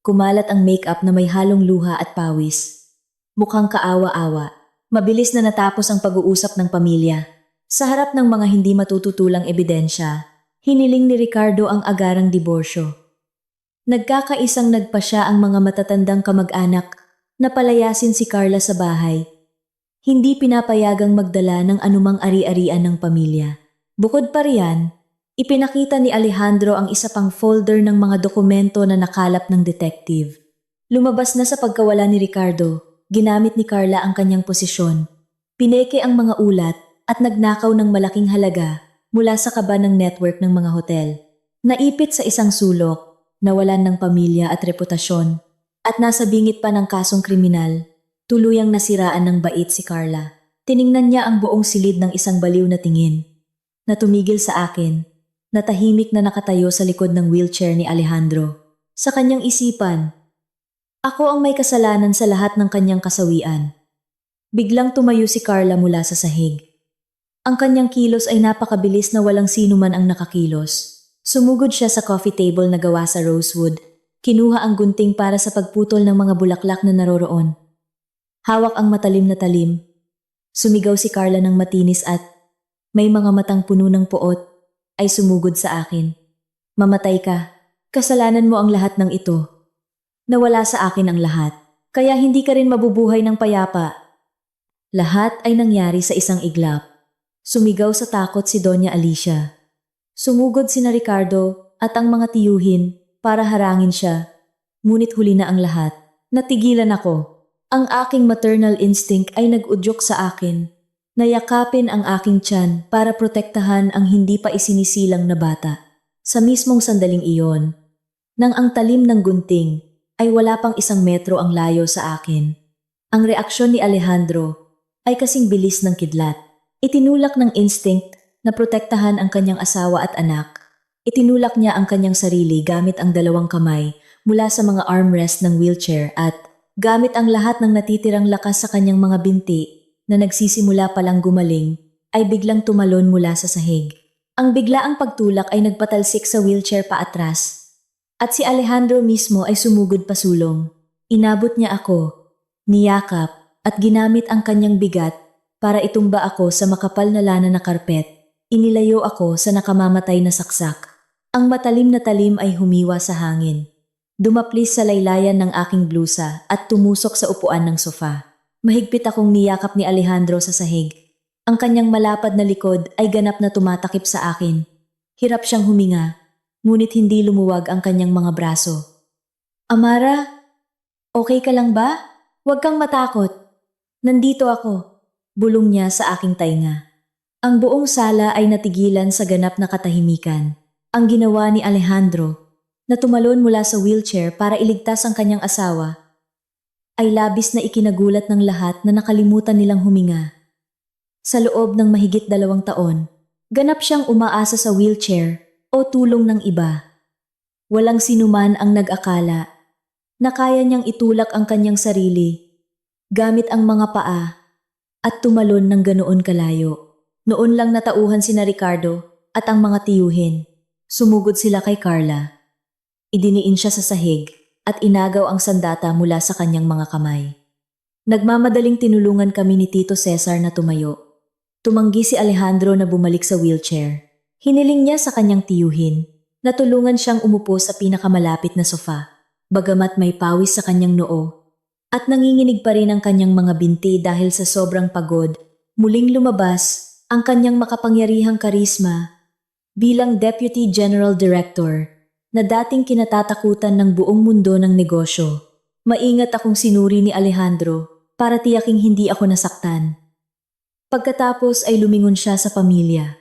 Kumalat ang makeup na may halong luha at pawis. Mukhang kaawa-awa. Mabilis na natapos ang pag-uusap ng pamilya. Sa harap ng mga hindi matututulang ebidensya, hiniling ni Ricardo ang agarang diborsyo. Nagkakaisang nagpasya ang mga matatandang kamag-anak na palayasin si Carla sa bahay. Hindi pinapayagang magdala ng anumang ari-arian ng pamilya. Bukod pa riyan, ipinakita ni Alejandro ang isa pang folder ng mga dokumento na nakalap ng detective. Lumabas na sa pagkawala ni Ricardo, ginamit ni Carla ang kanyang posisyon. Pineke ang mga ulat at nagnakaw ng malaking halaga mula sa kaba ng network ng mga hotel. Naipit sa isang sulok, nawalan ng pamilya at reputasyon, at nasa bingit pa ng kasong kriminal. Tuluyang nasiraan ng bait si Carla. Tiningnan niya ang buong silid ng isang baliw na tingin. Natumigil sa akin. Natahimik na nakatayo sa likod ng wheelchair ni Alejandro. Sa kanyang isipan, ako ang may kasalanan sa lahat ng kanyang kasawian. Biglang tumayo si Carla mula sa sahig. Ang kanyang kilos ay napakabilis na walang sino man ang nakakilos. Sumugod siya sa coffee table na gawa sa rosewood. Kinuha ang gunting para sa pagputol ng mga bulaklak na naroroon. Hawak ang matalim na talim. Sumigaw si Carla ng matinis at may mga matang puno ng puot ay sumugod sa akin. Mamatay ka. Kasalanan mo ang lahat ng ito. Nawala sa akin ang lahat. Kaya hindi ka rin mabubuhay ng payapa. Lahat ay nangyari sa isang iglap. Sumigaw sa takot si Doña Alicia. Sumugod sina Ricardo at ang mga tiyuhin para harangin siya. Ngunit huli na ang lahat. Natigilan ako. Ang aking maternal instinct ay nag-udyok sa akin. Nayakapin ang aking tiyan para protektahan ang hindi pa isinisilang na bata. Sa mismong sandaling iyon, nang ang talim ng gunting ay wala pang 1 metro ang layo sa akin. Ang reaksyon ni Alejandro ay kasing bilis ng kidlat. Itinulak ng instinct na protektahan ang kanyang asawa at anak. Itinulak niya ang kanyang sarili gamit ang 2 kamay mula sa mga armrest ng wheelchair at gamit ang lahat ng natitirang lakas sa kanyang mga binti na nagsisimula palang gumaling, ay biglang tumalon mula sa sahig. Ang biglaang pagtulak ay nagpatalsik sa wheelchair paatras. At si Alejandro mismo ay sumugod pasulong. Inabot niya ako, niyakap, at ginamit ang kanyang bigat para itumba ako sa makapal na lana na karpet. Inilayo ako sa nakamamatay na saksak. Ang matalim na talim ay humiwa sa hangin. Dumaplis sa laylayan ng aking blusa at tumusok sa upuan ng sofa. Mahigpit akong niyakap ni Alejandro sa sahig. Ang kanyang malapad na likod ay ganap na tumatakip sa akin. Hirap siyang huminga, ngunit hindi lumuwag ang kanyang mga braso. Amara, okay ka lang ba? Huwag kang matakot. Nandito ako, bulong niya sa aking tainga. Ang buong sala ay natigilan sa ganap na katahimikan. Ang ginawa ni Alejandro, na tumalon mula sa wheelchair para iligtas ang kanyang asawa, ay labis na ikinagulat ng lahat na nakalimutan nilang huminga. Sa loob ng mahigit 2 taon, ganap siyang umaasa sa wheelchair o tulong ng iba. Walang sinuman ang nag-akala na kaya niyang itulak ang kanyang sarili gamit ang mga paa at tumalon ng ganoon kalayo. Noon lang natauhan sina Ricardo at ang mga tiyuhin. Sumugod sila kay Carla. Idiniin siya sa sahig at inagaw ang sandata mula sa kanyang mga kamay. Nagmamadaling tinulungan kami ni Tito Cesar na tumayo. Tumanggi si Alejandro na bumalik sa wheelchair. Hiniling niya sa kanyang tiyuhin na tulungan siyang umupo sa pinakamalapit na sofa, bagamat may pawis sa kanyang noo. At nanginginig pa rin ang kanyang mga binti dahil sa sobrang pagod. Muling lumabas ang kanyang makapangyarihang karisma bilang Deputy General Director na dating kinatatakutan ng buong mundo ng negosyo. Maingat akong sinuri ni Alejandro para tiyaking hindi ako nasaktan. Pagkatapos ay lumingon siya sa pamilya.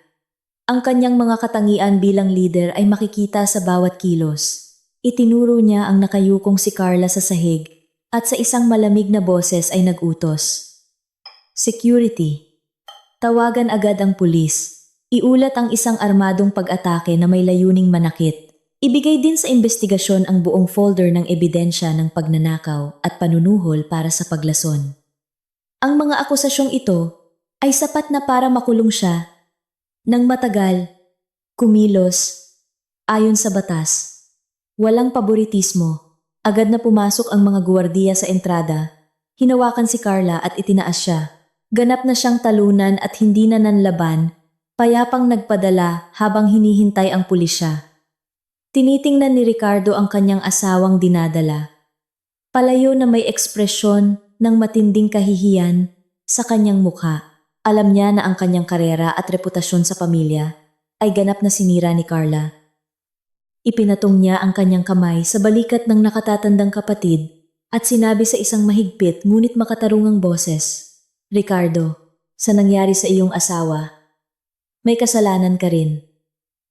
Ang kanyang mga katangian bilang leader ay makikita sa bawat kilos. Itinuro niya ang nakayukong si Carla sa sahig at sa isang malamig na boses ay nag-utos. Security. Tawagan agad ang pulis. Iulat ang isang armadong pag-atake na may layuning manakit. Ibigay din sa investigasyon ang buong folder ng ebidensya ng pagnanakaw at panunuhol para sa paglason. Ang mga akusasyong ito ay sapat na para makulong siya. Nang matagal, kumilos, ayon sa batas. Walang paboritismo. Agad na pumasok ang mga guwardiya sa entrada. Hinawakan si Carla at itinaas siya. Ganap na siyang talunan at hindi na nanlaban. Payapang nagpadala habang hinihintay ang pulisya. Tinitingnan ni Ricardo ang kanyang asawang dinadala. Palayo na may ekspresyon ng matinding kahihiyan sa kanyang mukha. Alam niya na ang kanyang karera at reputasyon sa pamilya ay ganap na sinira ni Carla. Ipinatong niya ang kanyang kamay sa balikat ng nakatatandang kapatid at sinabi sa isang mahigpit ngunit makatarungang boses, Ricardo, sa nangyari sa iyong asawa, may kasalanan ka rin.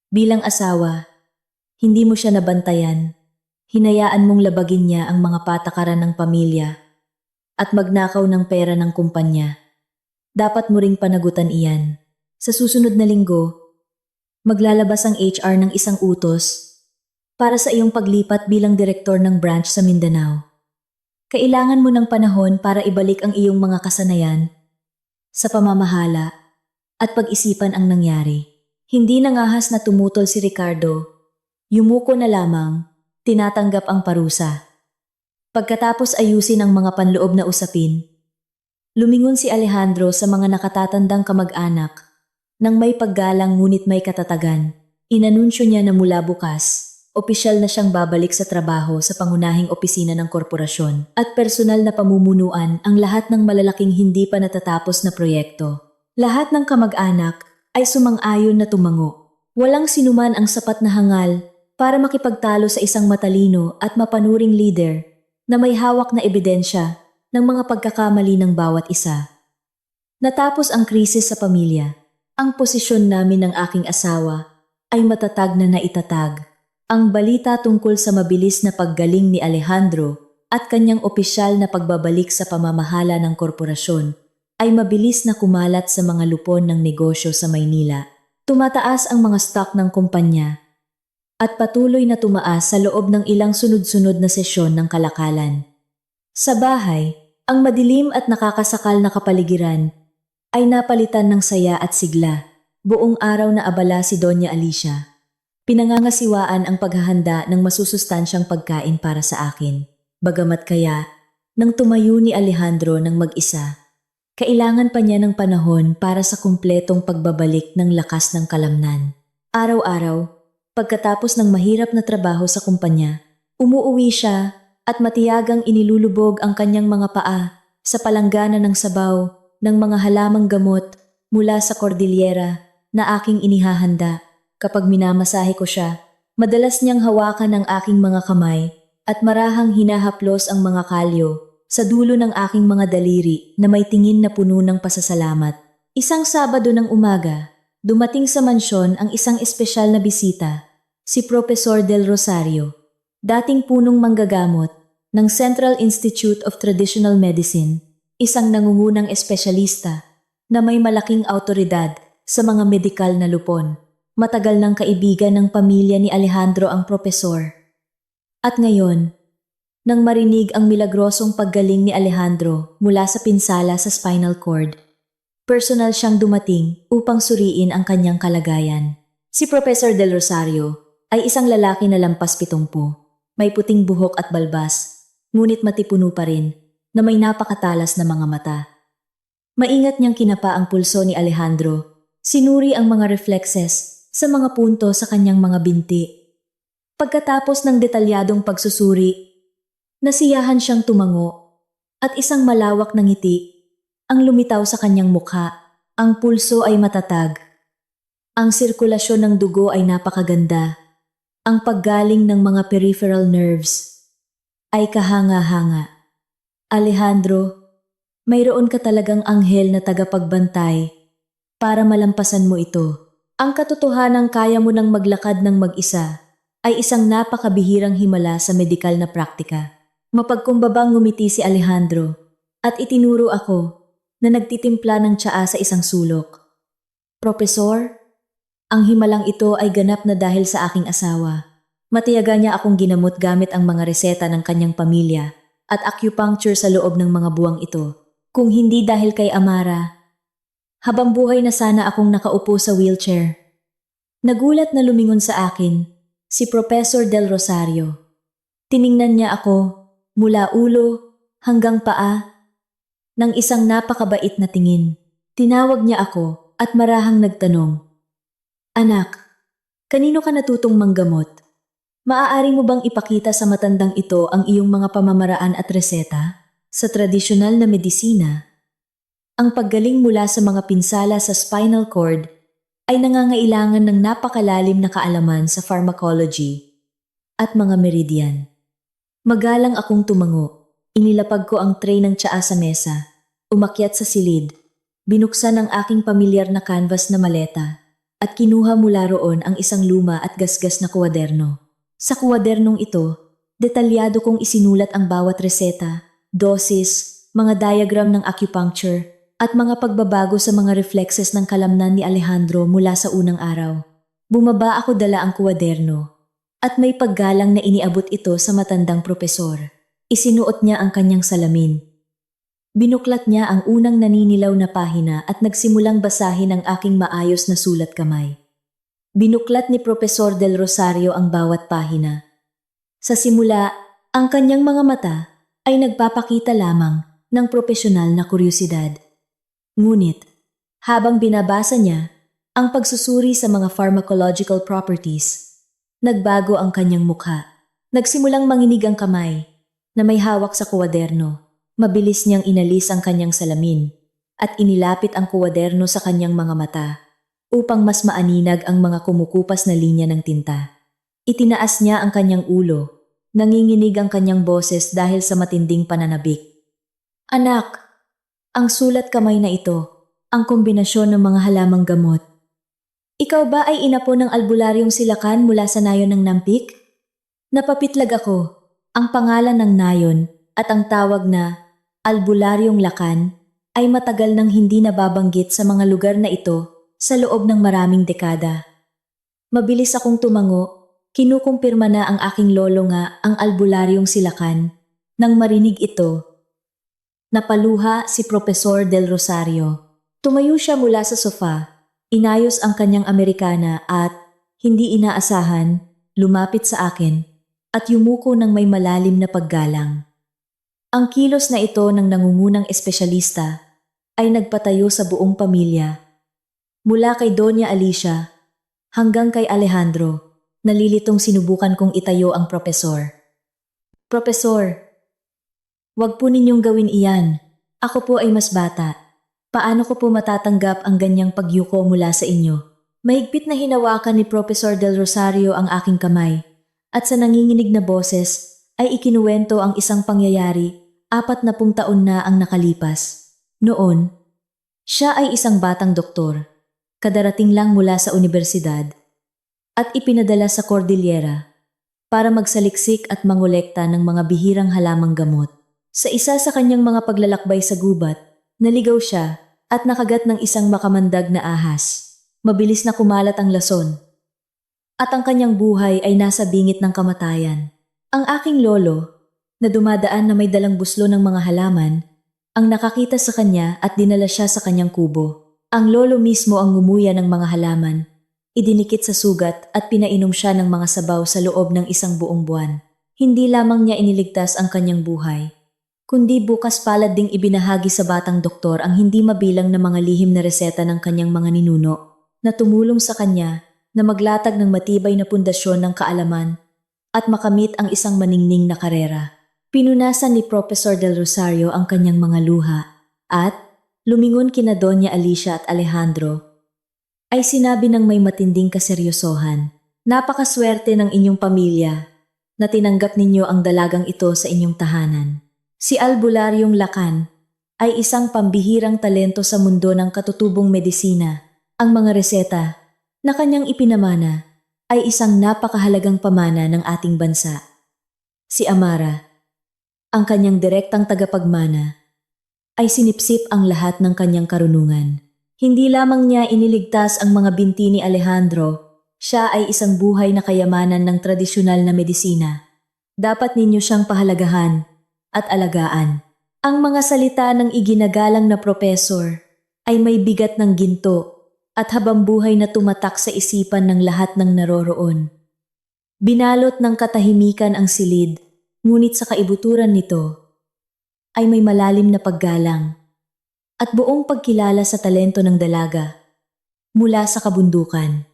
Bilang asawa, hindi mo siya nabantayan. Hinayaan mong labagin niya ang mga patakaran ng pamilya at magnakaw ng pera ng kumpanya. Dapat mo ring panagutan iyan. Sa susunod na linggo, maglalabas ang HR ng isang utos para sa iyong paglipat bilang direktor ng branch sa Mindanao. Kailangan mo ng panahon para ibalik ang iyong mga kasanayan sa pamamahala at pag-isipan ang nangyari. Hindi nangahas na tumutol si Ricardo. Yumuko na lamang, tinatanggap ang parusa. Pagkatapos ayusin ang mga panloob na usapin, lumingon si Alejandro sa mga nakatatandang kamag-anak nang may paggalang ngunit may katatagan. Inanunsyo niya na mula bukas, opisyal na siyang babalik sa trabaho sa pangunahing opisina ng korporasyon at personal na pamumunuan ang lahat ng malalaking hindi pa natatapos na proyekto. Lahat ng kamag-anak ay sumang-ayon na tumango. Walang sinuman ang sapat na hangal para makipagtalo sa isang matalino at mapanuring leader na may hawak na ebidensya ng mga pagkakamali ng bawat isa. Natapos ang krisis sa pamilya. Ang posisyon namin ng aking asawa ay matatag na naitatag. Ang balita tungkol sa mabilis na paggaling ni Alejandro at kanyang opisyal na pagbabalik sa pamamahala ng korporasyon ay mabilis na kumalat sa mga lupon ng negosyo sa Maynila. Tumataas ang mga stock ng kumpanya at patuloy na tumaas sa loob ng ilang sunod-sunod na sesyon ng kalakalan. Sa bahay, ang madilim at nakakasakal na kapaligiran ay napalitan ng saya at sigla. Buong araw na abala si Doña Alicia. Pinangangasiwaan ang paghahanda ng masusustansyang pagkain para sa akin. Bagamat kaya, nang tumayo ni Alejandro ng mag-isa, kailangan pa niya ng panahon para sa kumpletong pagbabalik ng lakas ng kalamnan. Araw-araw, pagkatapos ng mahirap na trabaho sa kumpanya, umuuwi siya at matiyagang inilulubog ang kanyang mga paa sa palanggana ng sabaw ng mga halamang gamot mula sa Cordillera na aking inihahanda. Kapag minamasahe ko siya, madalas niyang hawakan ang aking mga kamay at marahang hinahaplos ang mga kalyo sa dulo ng aking mga daliri na may tingin na puno ng pasasalamat. Isang Sabado ng umaga, dumating sa mansyon ang isang espesyal na bisita, si Profesor Del Rosario, dating punong manggagamot ng Central Institute of Traditional Medicine, isang nangungunang espesyalista na may malaking autoridad sa mga medikal na lupon. Matagal ng kaibigan ng pamilya ni Alejandro ang propesor. At ngayon, nang marinig ang milagrosong paggaling ni Alejandro mula sa pinsala sa spinal cord, personal siyang dumating upang suriin ang kanyang kalagayan. Si Professor Del Rosario ay isang lalaki na lampas 70, may puting buhok at balbas, ngunit matipuno pa rin na may napakatalas na mga mata. Maingat niyang kinapa ang pulso ni Alejandro, sinuri ang mga reflexes sa mga punto sa kanyang mga binti. Pagkatapos ng detalyadong pagsusuri, nasiyahan siyang tumango at isang malawak na ngiti ang lumitaw sa kanyang mukha. Ang pulso ay matatag. Ang sirkulasyon ng dugo ay napakaganda. Ang paggaling ng mga peripheral nerves ay kahanga-hanga. Alejandro, mayroon ka talagang anghel na tagapagbantay para malampasan mo ito. Ang katotohanang kaya mo nang maglakad ng mag-isa ay isang napakabihirang himala sa medikal na praktika. Mapagkumbabang ngumiti si Alejandro at itinuro ako na nagtitimpla ng tsaa sa isang sulok. Profesor, ang himalang ito ay ganap na dahil sa aking asawa. Matiyaga niya akong ginamot gamit ang mga reseta ng kanyang pamilya at acupuncture sa loob ng mga buwang ito. Kung hindi dahil kay Amara, habang buhay na sana akong nakaupo sa wheelchair. Nagulat na lumingon sa akin si Professor Del Rosario. Tiningnan niya ako mula ulo hanggang paa ng isang napakabait na tingin. Tinawag niya ako at marahang nagtanong, "Anak, kanino ka natutong manggamot? Maaari mo bang ipakita sa matandang ito ang iyong mga pamamaraan at reseta? Sa tradisyonal na medisina, ang paggaling mula sa mga pinsala sa spinal cord ay nangangailangan ng napakalalim na kaalaman sa pharmacology at mga meridian." Magalang akong tumango. Inilapag ko ang tray ng tsaa sa mesa. Umakyat sa silid. Binuksan ang aking pamilyar na canvas na maleta at kinuha mula roon ang isang luma at gasgas na kuwaderno. Sa kuwadernong ito, detalyado kong isinulat ang bawat reseta, dosis, mga diagram ng acupuncture, at mga pagbabago sa mga reflexes ng kalamnan ni Alejandro mula sa unang araw. Bumaba ako dala ang kuwaderno at may paggalang na iniabot ito sa matandang propesor. Isinuot niya ang kanyang salamin. Binuklat niya ang unang naninilaw na pahina at nagsimulang basahin ang aking maayos na sulat kamay. Binuklat ni Profesor Del Rosario ang bawat pahina. Sa simula, ang kanyang mga mata ay nagpapakita lamang ng propesyonal na kuryosidad. Ngunit, habang binabasa niya ang pagsusuri sa mga pharmacological properties, nagbago ang kanyang mukha. Nagsimulang manginig ang kamay na may hawak sa kuwaderno. Mabilis niyang inalis ang kanyang salamin at inilapit ang kuwaderno sa kanyang mga mata upang mas maaninag ang mga kumukupas na linya ng tinta. Itinaas niya ang kanyang ulo. Nanginginig ang kanyang boses dahil sa matinding pananabik. "Anak, ang sulat kamay na ito, ang kombinasyon ng mga halamang gamot. Ikaw ba ay inapo ng albularyong silakan mula sa nayon ng Nampik?" Napapitlag ako. Ang pangalan ng nayon at ang tawag na albularyong lakan ay matagal nang hindi nababanggit sa mga lugar na ito sa loob ng maraming dekada. Mabilis akong tumango. Kinukumpirma na ang aking lolo nga ang albularyong silakan. Nang marinig ito, napaluha si Profesor Del Rosario. Tumayo siya mula sa sofa, inayos ang kanyang Amerikana at Hindi inaasahan, lumapit sa akin at yumuko ng may malalim na paggalang. Ang kilos na ito ng nangungunang espesyalista ay nagpatayo sa buong pamilya. Mula kay Doña Alicia hanggang kay Alejandro, nalilitong sinubukan kong itayo ang propesor. Propesor, wag po ninyong gawin iyan. Ako po ay mas bata. Paano ko po matatanggap ang ganyang pagyuko mula sa inyo? Mahigpit na hinawakan ni Professor Del Rosario ang aking kamay at sa nanginginig na boses ay ikinuwento ang isang pangyayari 40 taon na ang nakalipas. Noon, siya ay isang batang doktor, kadarating lang mula sa universidad at ipinadala sa Cordillera para magsaliksik at mangolekta ng mga bihirang halamang gamot. Sa isa sa kanyang mga paglalakbay sa gubat, naligaw siya at nakagat ng isang makamandag na ahas. Mabilis na kumalat ang lason at ang kanyang buhay ay nasa bingit ng kamatayan. Ang aking lolo, na dumadaan na may dalang buslo ng mga halaman, ang nakakita sa kanya at dinala siya sa kanyang kubo. Ang lolo mismo ang ngumuya ng mga halaman, idinikit sa sugat at pinainom siya ng mga sabaw sa loob ng isang buong buwan. Hindi lamang niya iniligtas ang kanyang buhay, kundi bukas palad ding ibinahagi sa batang doktor ang hindi mabilang na mga lihim na reseta ng kanyang mga ninuno na tumulong sa kanya na maglatag ng matibay na pundasyon ng kaalaman at makamit ang isang maningning na karera. Pinunasan ni Professor Del Rosario ang kanyang mga luha at, lumingon kina Doña Alicia at Alejandro, ay sinabi ng may matinding kaseryosohan, "Napakaswerte ng inyong pamilya na tinanggap ninyo ang dalagang ito sa inyong tahanan." Si Albularyong Lacan ay isang pambihirang talento sa mundo ng katutubong medisina. Ang mga reseta na kanyang ipinamana ay isang napakahalagang pamana ng ating bansa. Si Amara, ang kanyang direktang tagapagmana, ay sinipsip ang lahat ng kanyang karunungan. Hindi lamang niya iniligtas ang mga binti ni Alejandro, siya ay isang buhay na kayamanan ng tradisyonal na medisina. Dapat ninyo siyang pahalagahan at alagaan. Ang mga salita ng iginagalang na propesor ay may bigat ng ginto at habang buhay na tumatak sa isipan ng lahat ng naroroon. Binalot ng katahimikan ang silid, ngunit sa kaibuturan nito ay may malalim na paggalang at buong pagkilala sa talento ng dalaga mula sa kabundukan.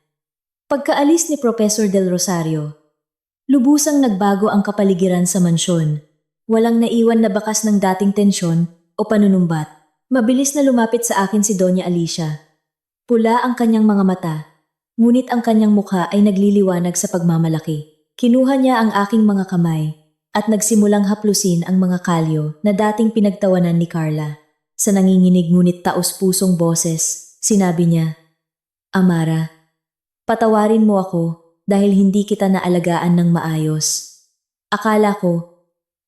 Pagkaalis ni Professor Del Rosario, lubusang nagbago ang kapaligiran sa mansyon. Walang naiwan na bakas ng dating tensyon o panunumbat. Mabilis na lumapit sa akin si Doña Alicia. Pula ang kanyang mga mata, ngunit ang kanyang mukha ay nagliliwanag sa pagmamalaki. Kinuha niya ang aking mga kamay at nagsimulang haplusin ang mga kalyo na dating pinagtawanan ni Carla. Sa nanginginig ngunit taos-pusong boses, sinabi niya, "Amara, patawarin mo ako dahil hindi kita naalagaan ng maayos. Akala ko,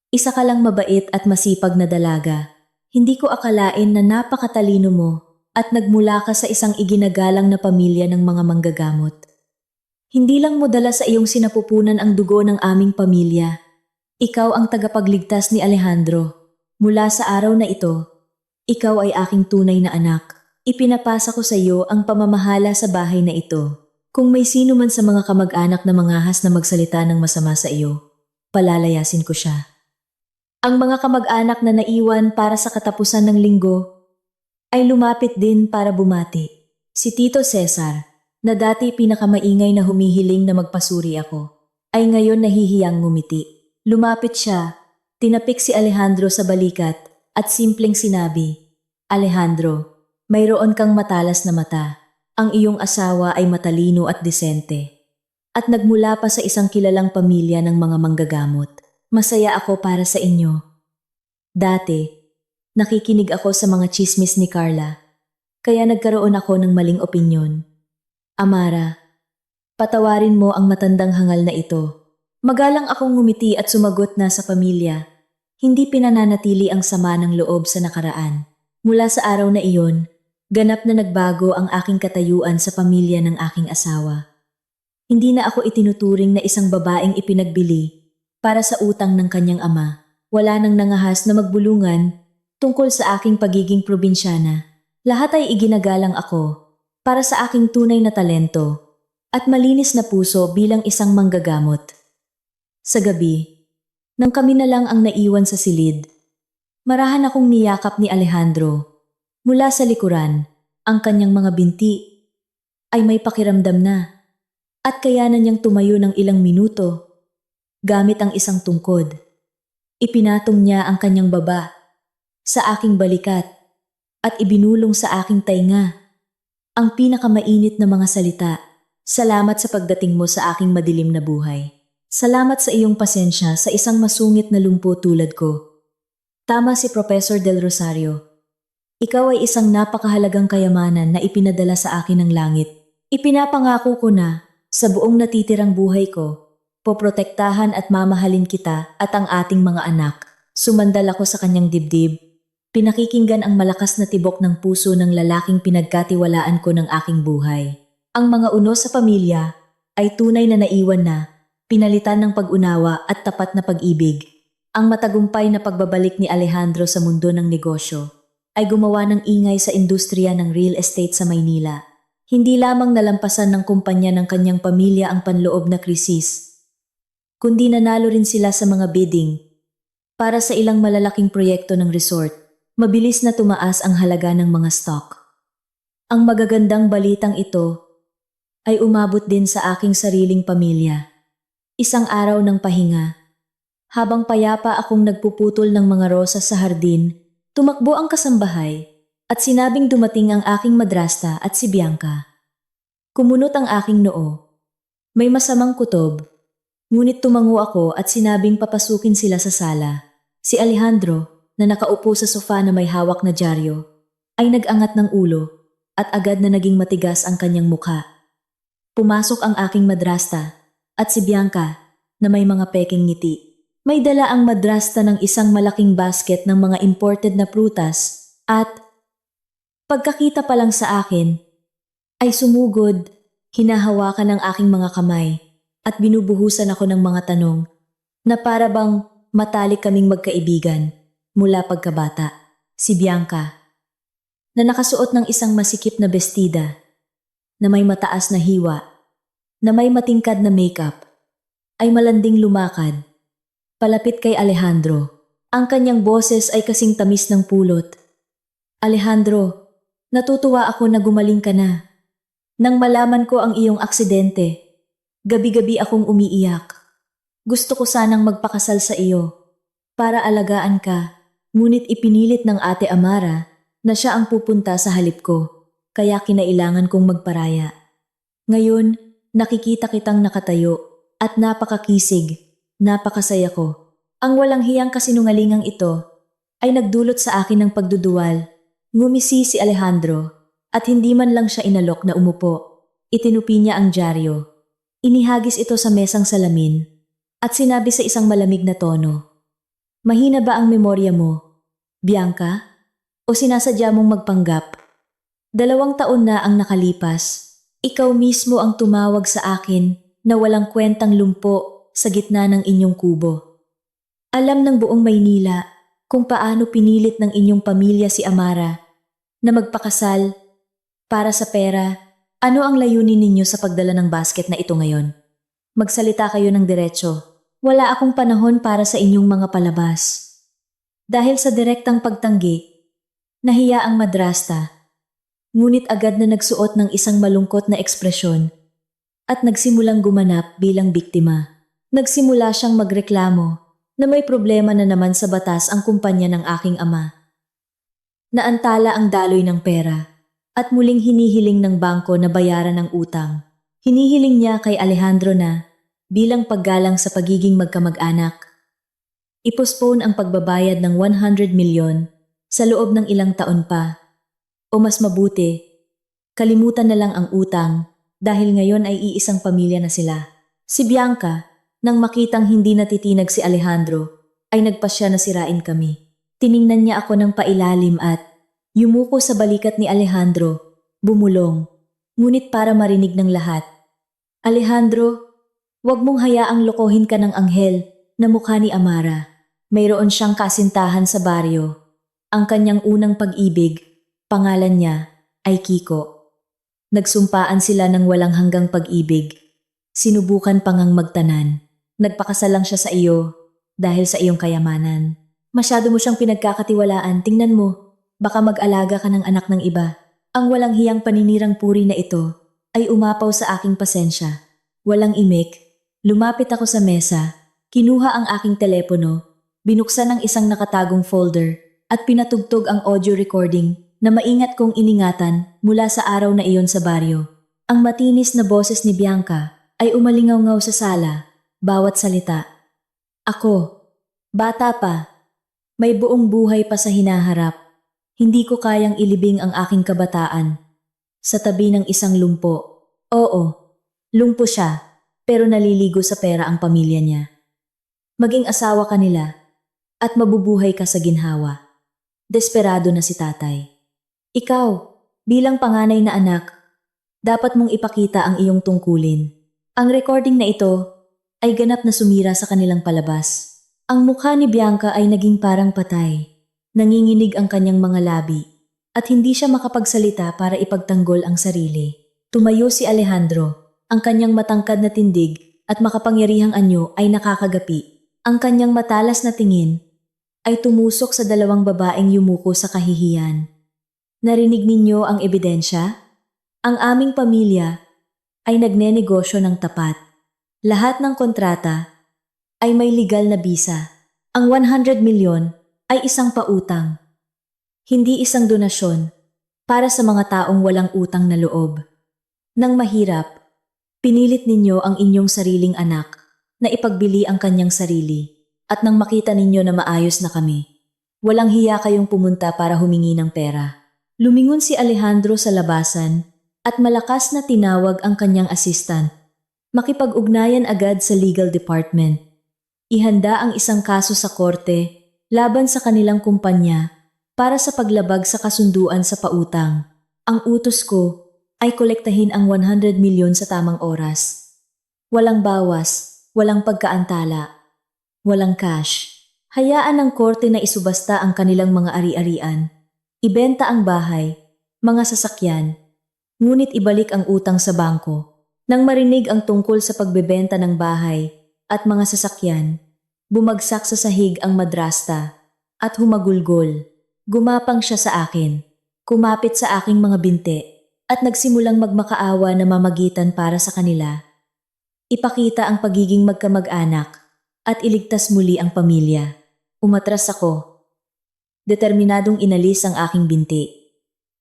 isa ka lang mabait at masipag na dalaga. Hindi ko akalain na napakatalino mo at nagmula ka sa isang iginagalang na pamilya ng mga manggagamot. Hindi lang mo dala sa iyong sinapupunan ang dugo ng aming pamilya. Ikaw ang tagapagligtas ni Alejandro. Mula sa araw na ito, ikaw ay aking tunay na anak. Ipinapasa ko sa iyo ang pamamahala sa bahay na ito. Kung may sino man sa mga kamag-anak na mangahas na magsalita ng masama sa iyo, palalayasin ko siya." Ang mga kamag-anak na naiwan para sa katapusan ng linggo ay lumapit din para bumati. Si Tito Cesar, na dati pinakamaingay na humihiling na magpasuri ako, ay ngayon nahihiyang ngumiti. Lumapit siya, tinapik si Alejandro sa balikat at simpleng sinabi, "Alejandro, mayroon kang matalas na mata. Ang iyong asawa ay matalino at disente. At nagmula pa sa isang kilalang pamilya ng mga manggagamot. Masaya ako para sa inyo. Dati, nakikinig ako sa mga tsismis ni Carla, kaya nagkaroon ako ng maling opinyon. Amara, patawarin mo ang matandang hangal na ito." Magalang akong ngumiti at sumagot na sa pamilya. Hindi pinananatili ang sama ng loob sa nakaraan. Mula sa araw na iyon, ganap na nagbago ang aking katayuan sa pamilya ng aking asawa. Hindi na ako itinuturing na isang babaeng ipinagbili para sa utang ng kanyang ama. Wala nang nangahas na magbulungan tungkol sa aking pagiging probinsyana. Lahat ay iginagalang ako para sa aking tunay na talento at malinis na puso bilang isang manggagamot. Sa gabi, nang kami na lang ang naiwan sa silid, marahan akong niyakap ni Alejandro. Mula sa likuran, ang kanyang mga binti ay may pakiramdam na at kayanan niyang tumayo ng ilang minuto gamit ang isang tungkod. Ipinatong niya ang kanyang baba sa aking balikat at ibinulong sa aking tainga ang pinakamainit na mga salita. Salamat sa pagdating mo sa aking madilim na buhay. Salamat sa iyong pasensya sa isang masungit na lumpo tulad ko. Tama si Professor Del Rosario. Ikaw ay isang napakahalagang kayamanan na ipinadala sa akin ng langit. Ipinapangako ko na sa buong natitirang buhay ko, poprotektahan at mamahalin kita at ang ating mga anak. Sumandal ako sa kanyang dibdib. Pinakikinggan ang malakas na tibok ng puso ng lalaking pinagkatiwalaan ko ng aking buhay. Ang mga unos sa pamilya ay tunay na naiwan na, pinalitan ng pag-unawa at tapat na pag-ibig. Ang matagumpay na pagbabalik ni Alejandro sa mundo ng negosyo ay gumawa ng ingay sa industriya ng real estate sa Maynila. Hindi lamang nalampasan ng kumpanya ng kanyang pamilya ang panloob na krisis, kundi nanalo rin sila sa mga bidding para sa ilang malalaking proyekto ng resort. Mabilis na tumaas ang halaga ng mga stock. Ang magagandang balitang ito ay umabot din sa aking sariling pamilya. Isang araw ng pahinga, habang payapa akong nagpuputol ng mga rosas sa hardin, tumakbo ang kasambahay at sinabing dumating ang aking madrasta at si Bianca. Kumunot ang aking noo. May masamang kutob, ngunit tumango ako at sinabing papasukin sila sa sala. Si Alejandro, na nakaupo sa sofa na may hawak na dyaryo, ay nag-angat ng ulo at agad na naging matigas ang kanyang mukha. Pumasok ang aking madrasta at si Bianca na may mga peking ngiti. May dala ang madrasta ng isang malaking basket ng mga imported na prutas at pagkakita pa lang sa akin ay sumugod, hinahawakan ng aking mga kamay at binubuhusan ako ng mga tanong na para bang matalik kaming magkaibigan mula pagkabata. Si Bianca na nakasuot ng isang masikip na bestida na may mataas na hiwa, na may matingkad na makeup, ay malanding lumakad palapit kay Alejandro. Ang kanyang boses ay kasing tamis ng pulot. Alejandro, natutuwa ako na gumaling ka na. Nang malaman ko ang iyong aksidente, gabi-gabi akong umiiyak. Gusto ko sanang magpakasal sa iyo para alagaan ka, ngunit ipinilit ng Ate Amara na siya ang pupunta sa halip ko, kaya kinailangan kong magparaya. Ngayon, nakikita kitang nakatayo at napakakisig. Napakasaya ko. Ang walang hiyang kasinungalingang ito ay nagdulot sa akin ng pagduduwal. Ngumisi si Alejandro at hindi man lang siya inalok na umupo. Itinupi niya ang dyaryo. Inihagis ito sa mesang salamin at sinabi sa isang malamig na tono, "Mahina ba ang memorya mo, Bianca? O sinasadya mong magpanggap? 2 taon na ang nakalipas. Ikaw mismo ang tumawag sa akin na walang kwentang lumpo sa gitna ng inyong kubo. Alam ng buong Maynila kung paano pinilit ng inyong pamilya si Amara na magpakasal para sa pera. Ano ang layunin ninyo sa pagdala ng basket na ito ngayon? Magsalita kayo ng diretso. Wala akong panahon para sa inyong mga palabas." Dahil sa direktang pagtanggi, nahiya ang madrasta, ngunit agad na nagsuot ng isang malungkot na ekspresyon at nagsimulang gumanap bilang biktima. Nagsimula siyang magreklamo na may problema na naman sa batas ang kumpanya ng aking ama. Naantala ang daloy ng pera at muling hinihiling ng bangko na bayaran ang utang. Hinihiling niya kay Alejandro na, bilang paggalang sa pagiging magkamag-anak, i-postpone ang pagbabayad ng 100 milyon sa loob ng ilang taon pa. O mas mabuti, kalimutan na lang ang utang dahil ngayon ay iisang pamilya na sila. Si Bianca, nang makitang hindi natitinag si Alejandro, ay nagpasya na sirain kami. Tiningnan niya ako ng pailalim at yumuko sa balikat ni Alejandro, bumulong, ngunit para marinig ng lahat. "Alejandro, huwag mong hayaang lokohin ka ng anghel na mukha ni Amara. Mayroon siyang kasintahan sa baryo. Ang kanyang unang pag-ibig, pangalan niya ay Kiko. Nagsumpaan sila ng walang hanggang pag-ibig. Sinubukan pang ang magtanan. Nagpakasal lang siya sa iyo dahil sa iyong kayamanan. Masyado mo siyang pinagkakatiwalaan, tingnan mo. Baka mag-alaga ka ng anak ng iba. Ang walang hiyang paninirang puri na ito ay umapaw sa aking pasensya. Walang imik. Lumapit ako sa mesa, kinuha ang aking telepono, binuksan ang isang nakatagong folder at pinatugtog ang audio recording na maingat kong iningatan mula sa araw na iyon sa baryo. Ang matinis na boses ni Bianca ay umalingaw-ngaw sa sala, bawat salita. Ako, bata pa, may buong buhay pa sa hinaharap. Hindi ko kayang ilibing ang aking kabataan sa tabi ng isang lumpo. Oo, lumpo siya, pero naliligo sa pera ang pamilya niya. Maging asawa ka nila at mabubuhay ka sa ginhawa. Desperado na si tatay. Ikaw, bilang panganay na anak, dapat mong ipakita ang iyong tungkulin. Ang recording na ito ay ganap na sumira sa kanilang palabas. Ang mukha ni Bianca ay naging parang patay. Nanginginig ang kanyang mga labi at hindi siya makapagsalita para ipagtanggol ang sarili. Tumayo si Alejandro, ang kanyang matangkad na tindig at makapangyarihang anyo ay nakakagapi. Ang kanyang matalas na tingin ay tumusok sa dalawang babaeng yumuko sa kahihiyan. Narinig ninyo ang ebidensya? Ang aming pamilya ay nagnenegosyo ng tapat. Lahat ng kontrata ay may legal na bisa. Ang 100 milyon ay isang pautang. Hindi isang donasyon para sa mga taong walang utang na loob. Nang mahirap, pinilit ninyo ang inyong sariling anak na ipagbili ang kanyang sarili at nang makita ninyo na maayos na kami, walang hiya kayong pumunta para humingi ng pera. Lumingon si Alejandro sa labasan at malakas na tinawag ang kanyang assistant. Makipag-ugnayan agad sa legal department. Ihanda ang isang kaso sa korte laban sa kanilang kumpanya para sa paglabag sa kasunduan sa pautang. Ang utos ko ay kolektahin ang 100 milyon sa tamang oras. Walang bawas, walang pagkaantala, walang cash. Hayaan ng korte na isubasta ang kanilang mga ari-arian. Ibenta ang bahay, mga sasakyan, ngunit ibalik ang utang sa bangko. Nang marinig ang tungkol sa pagbebenta ng bahay at mga sasakyan, bumagsak sa sahig ang madrasta at humagulgol. Gumapang siya sa akin, kumapit sa aking mga binti at nagsimulang magmakaawa na mamagitan para sa kanila. Ipakita ang pagiging magkamag-anak at iligtas muli ang pamilya. Umatras ako. Determinadong inalis ang aking binti.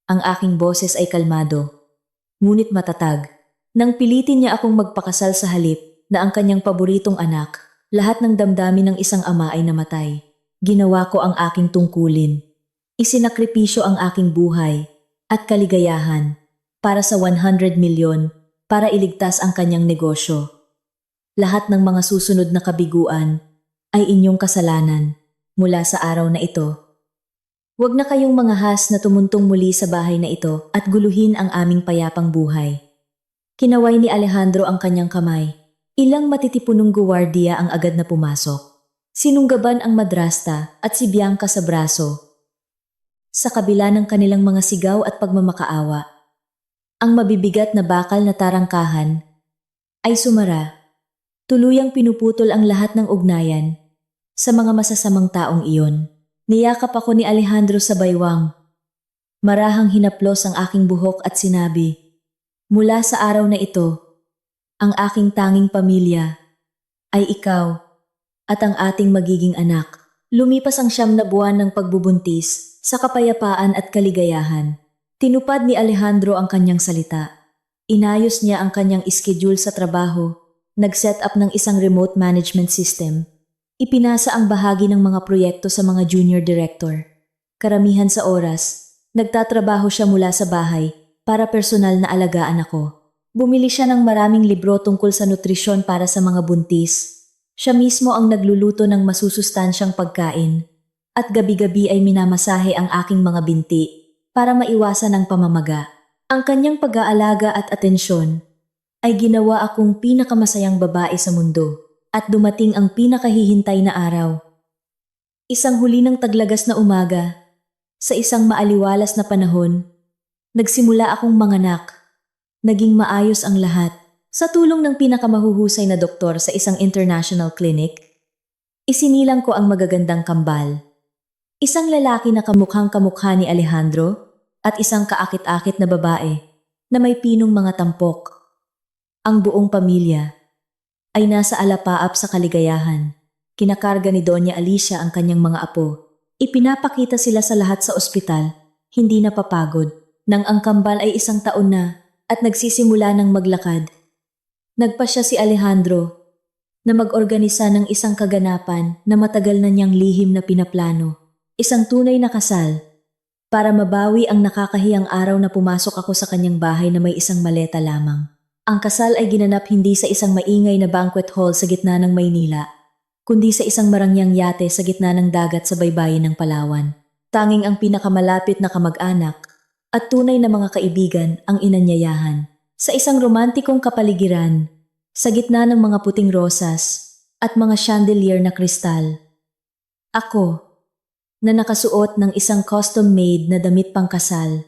Ang aking boses ay kalmado, ngunit matatag. Nang pilitin niya akong magpakasal sa halip na ang kanyang paboritong anak, lahat ng damdamin ng isang ama ay namatay. Ginawa ko ang aking tungkulin. Isinakripisyo ang aking buhay at kaligayahan para sa 100 milyon para iligtas ang kanyang negosyo. Lahat ng mga susunod na kabiguan ay inyong kasalanan mula sa araw na ito. Huwag na kayong mga has na tumuntong muli sa bahay na ito at guluhin ang aming payapang buhay. Kinaway ni Alejandro ang kanyang kamay. Ilang matitipunong guwardiya ang agad na pumasok. Sinunggaban ang madrasta at si Bianca sa braso. Sa kabila ng kanilang mga sigaw at pagmamakaawa, ang mabibigat na bakal na tarangkahan ay sumara. Tuluyang pinuputol ang lahat ng ugnayan sa mga masasamang taong iyon. Niyakap ako ni Alejandro sa baywang. Marahang hinaplos ang aking buhok at sinabi, mula sa araw na ito, ang aking tanging pamilya ay ikaw at ang ating magiging anak. Lumipas ang 9 na buwan ng pagbubuntis sa kapayapaan at kaligayahan. Tinupad ni Alejandro ang kanyang salita. Inayos niya ang kanyang schedule sa trabaho, nag-set up ng isang remote management system. Ipinasa ang bahagi ng mga proyekto sa mga junior director. Karamihan sa oras, nagtatrabaho siya mula sa bahay para personal na alagaan ako. Bumili siya ng maraming libro tungkol sa nutrisyon para sa mga buntis. Siya mismo ang nagluluto ng masusustansyang pagkain. At gabi-gabi ay minamasahe ang aking mga binti para maiwasan ang pamamaga. Ang kanyang pag-aalaga at atensyon ay ginawa akong pinakamasayang babae sa mundo at dumating ang pinakahihintay na araw. Isang huli ng taglagas na umaga, sa isang maaliwalas na panahon, nagsimula akong manganak. Naging maayos ang lahat. Sa tulong ng pinakamahuhusay na doktor sa isang international clinic, isinilang ko ang magagandang kambal. Isang lalaki na kamukhang kamukha ni Alejandro at isang kaakit-akit na babae na may pinong mga tampok. Ang buong pamilya ay nasa alapaap sa kaligayahan. Kinakarga ni Doña Alicia ang kanyang mga apo. Ipinapakita sila sa lahat sa ospital, hindi napapagod, nang ang kambal ay 1 taon na at nagsisimula ng maglakad. Nagpasya si Alejandro na mag-organisa ng isang kaganapan na matagal na niyang lihim na pinaplano. Isang tunay na kasal para mabawi ang nakakahiyang araw na pumasok ako sa kanyang bahay na may isang maleta lamang. Ang kasal ay ginanap hindi sa isang maingay na banquet hall sa gitna ng Maynila, kundi sa isang marangyang yate sa gitna ng dagat sa baybayin ng Palawan. Tanging ang pinakamalapit na kamag-anak at tunay na mga kaibigan ang inanyayahan. Sa isang romantikong kapaligiran, sa gitna ng mga puting rosas at mga chandelier na kristal. Ako, na nakasuot ng isang custom-made na damit pangkasal,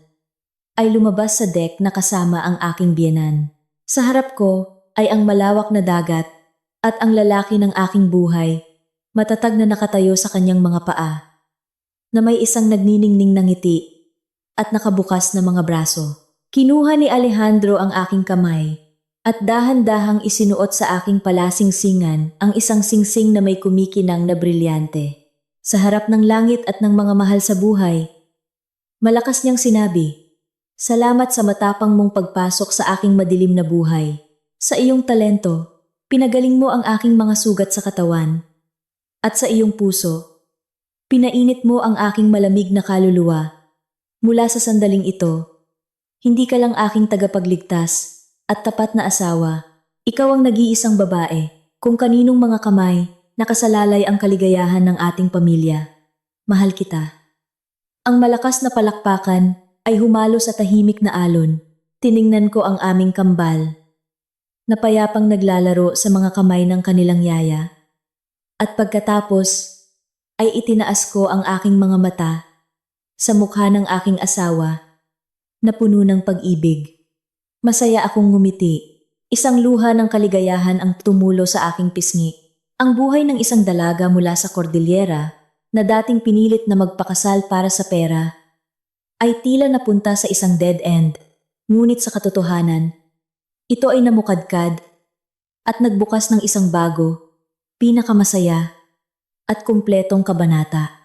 ay lumabas sa deck na kasama ang aking biyenan. Sa harap ko ay ang malawak na dagat at ang lalaki ng aking buhay, matatag na nakatayo sa kanyang mga paa, na may isang nagniningning na ngiti at nakabukas na mga braso. Kinuha ni Alejandro ang aking kamay at dahan-dahang isinuot sa aking palasingsingan ang isang singsing na may kumikinang na brilyante. Sa harap ng langit at ng mga mahal sa buhay, malakas niyang sinabi, "Salamat sa matapang mong pagpasok sa aking madilim na buhay. Sa iyong talento, pinagaling mo ang aking mga sugat sa katawan. At sa iyong puso, pinainit mo ang aking malamig na kaluluwa. Mula sa sandaling ito, hindi ka lang aking tagapagligtas at tapat na asawa. Ikaw ang nag-iisang babae, kung kaninong mga kamay nakasalalay ang kaligayahan ng ating pamilya. Mahal kita." Ang malakas na palakpakan ay humalo sa tahimik na alon. Tiningnan ko ang aming kambal, na payapang naglalaro sa mga kamay ng kanilang yaya. At pagkatapos, ay itinaas ko ang aking mga mata sa mukha ng aking asawa na puno ng pag-ibig. Masaya akong ngumiti. Isang luha ng kaligayahan ang tumulo sa aking pisngi. Ang buhay ng isang dalaga mula sa Cordillera na dating pinilit na magpakasal para sa pera ay tila napunta sa isang dead end. Ngunit sa katotohanan, ito ay namukadkad at nagbukas ng isang bago, pinakamasaya at kumpletong kabanata.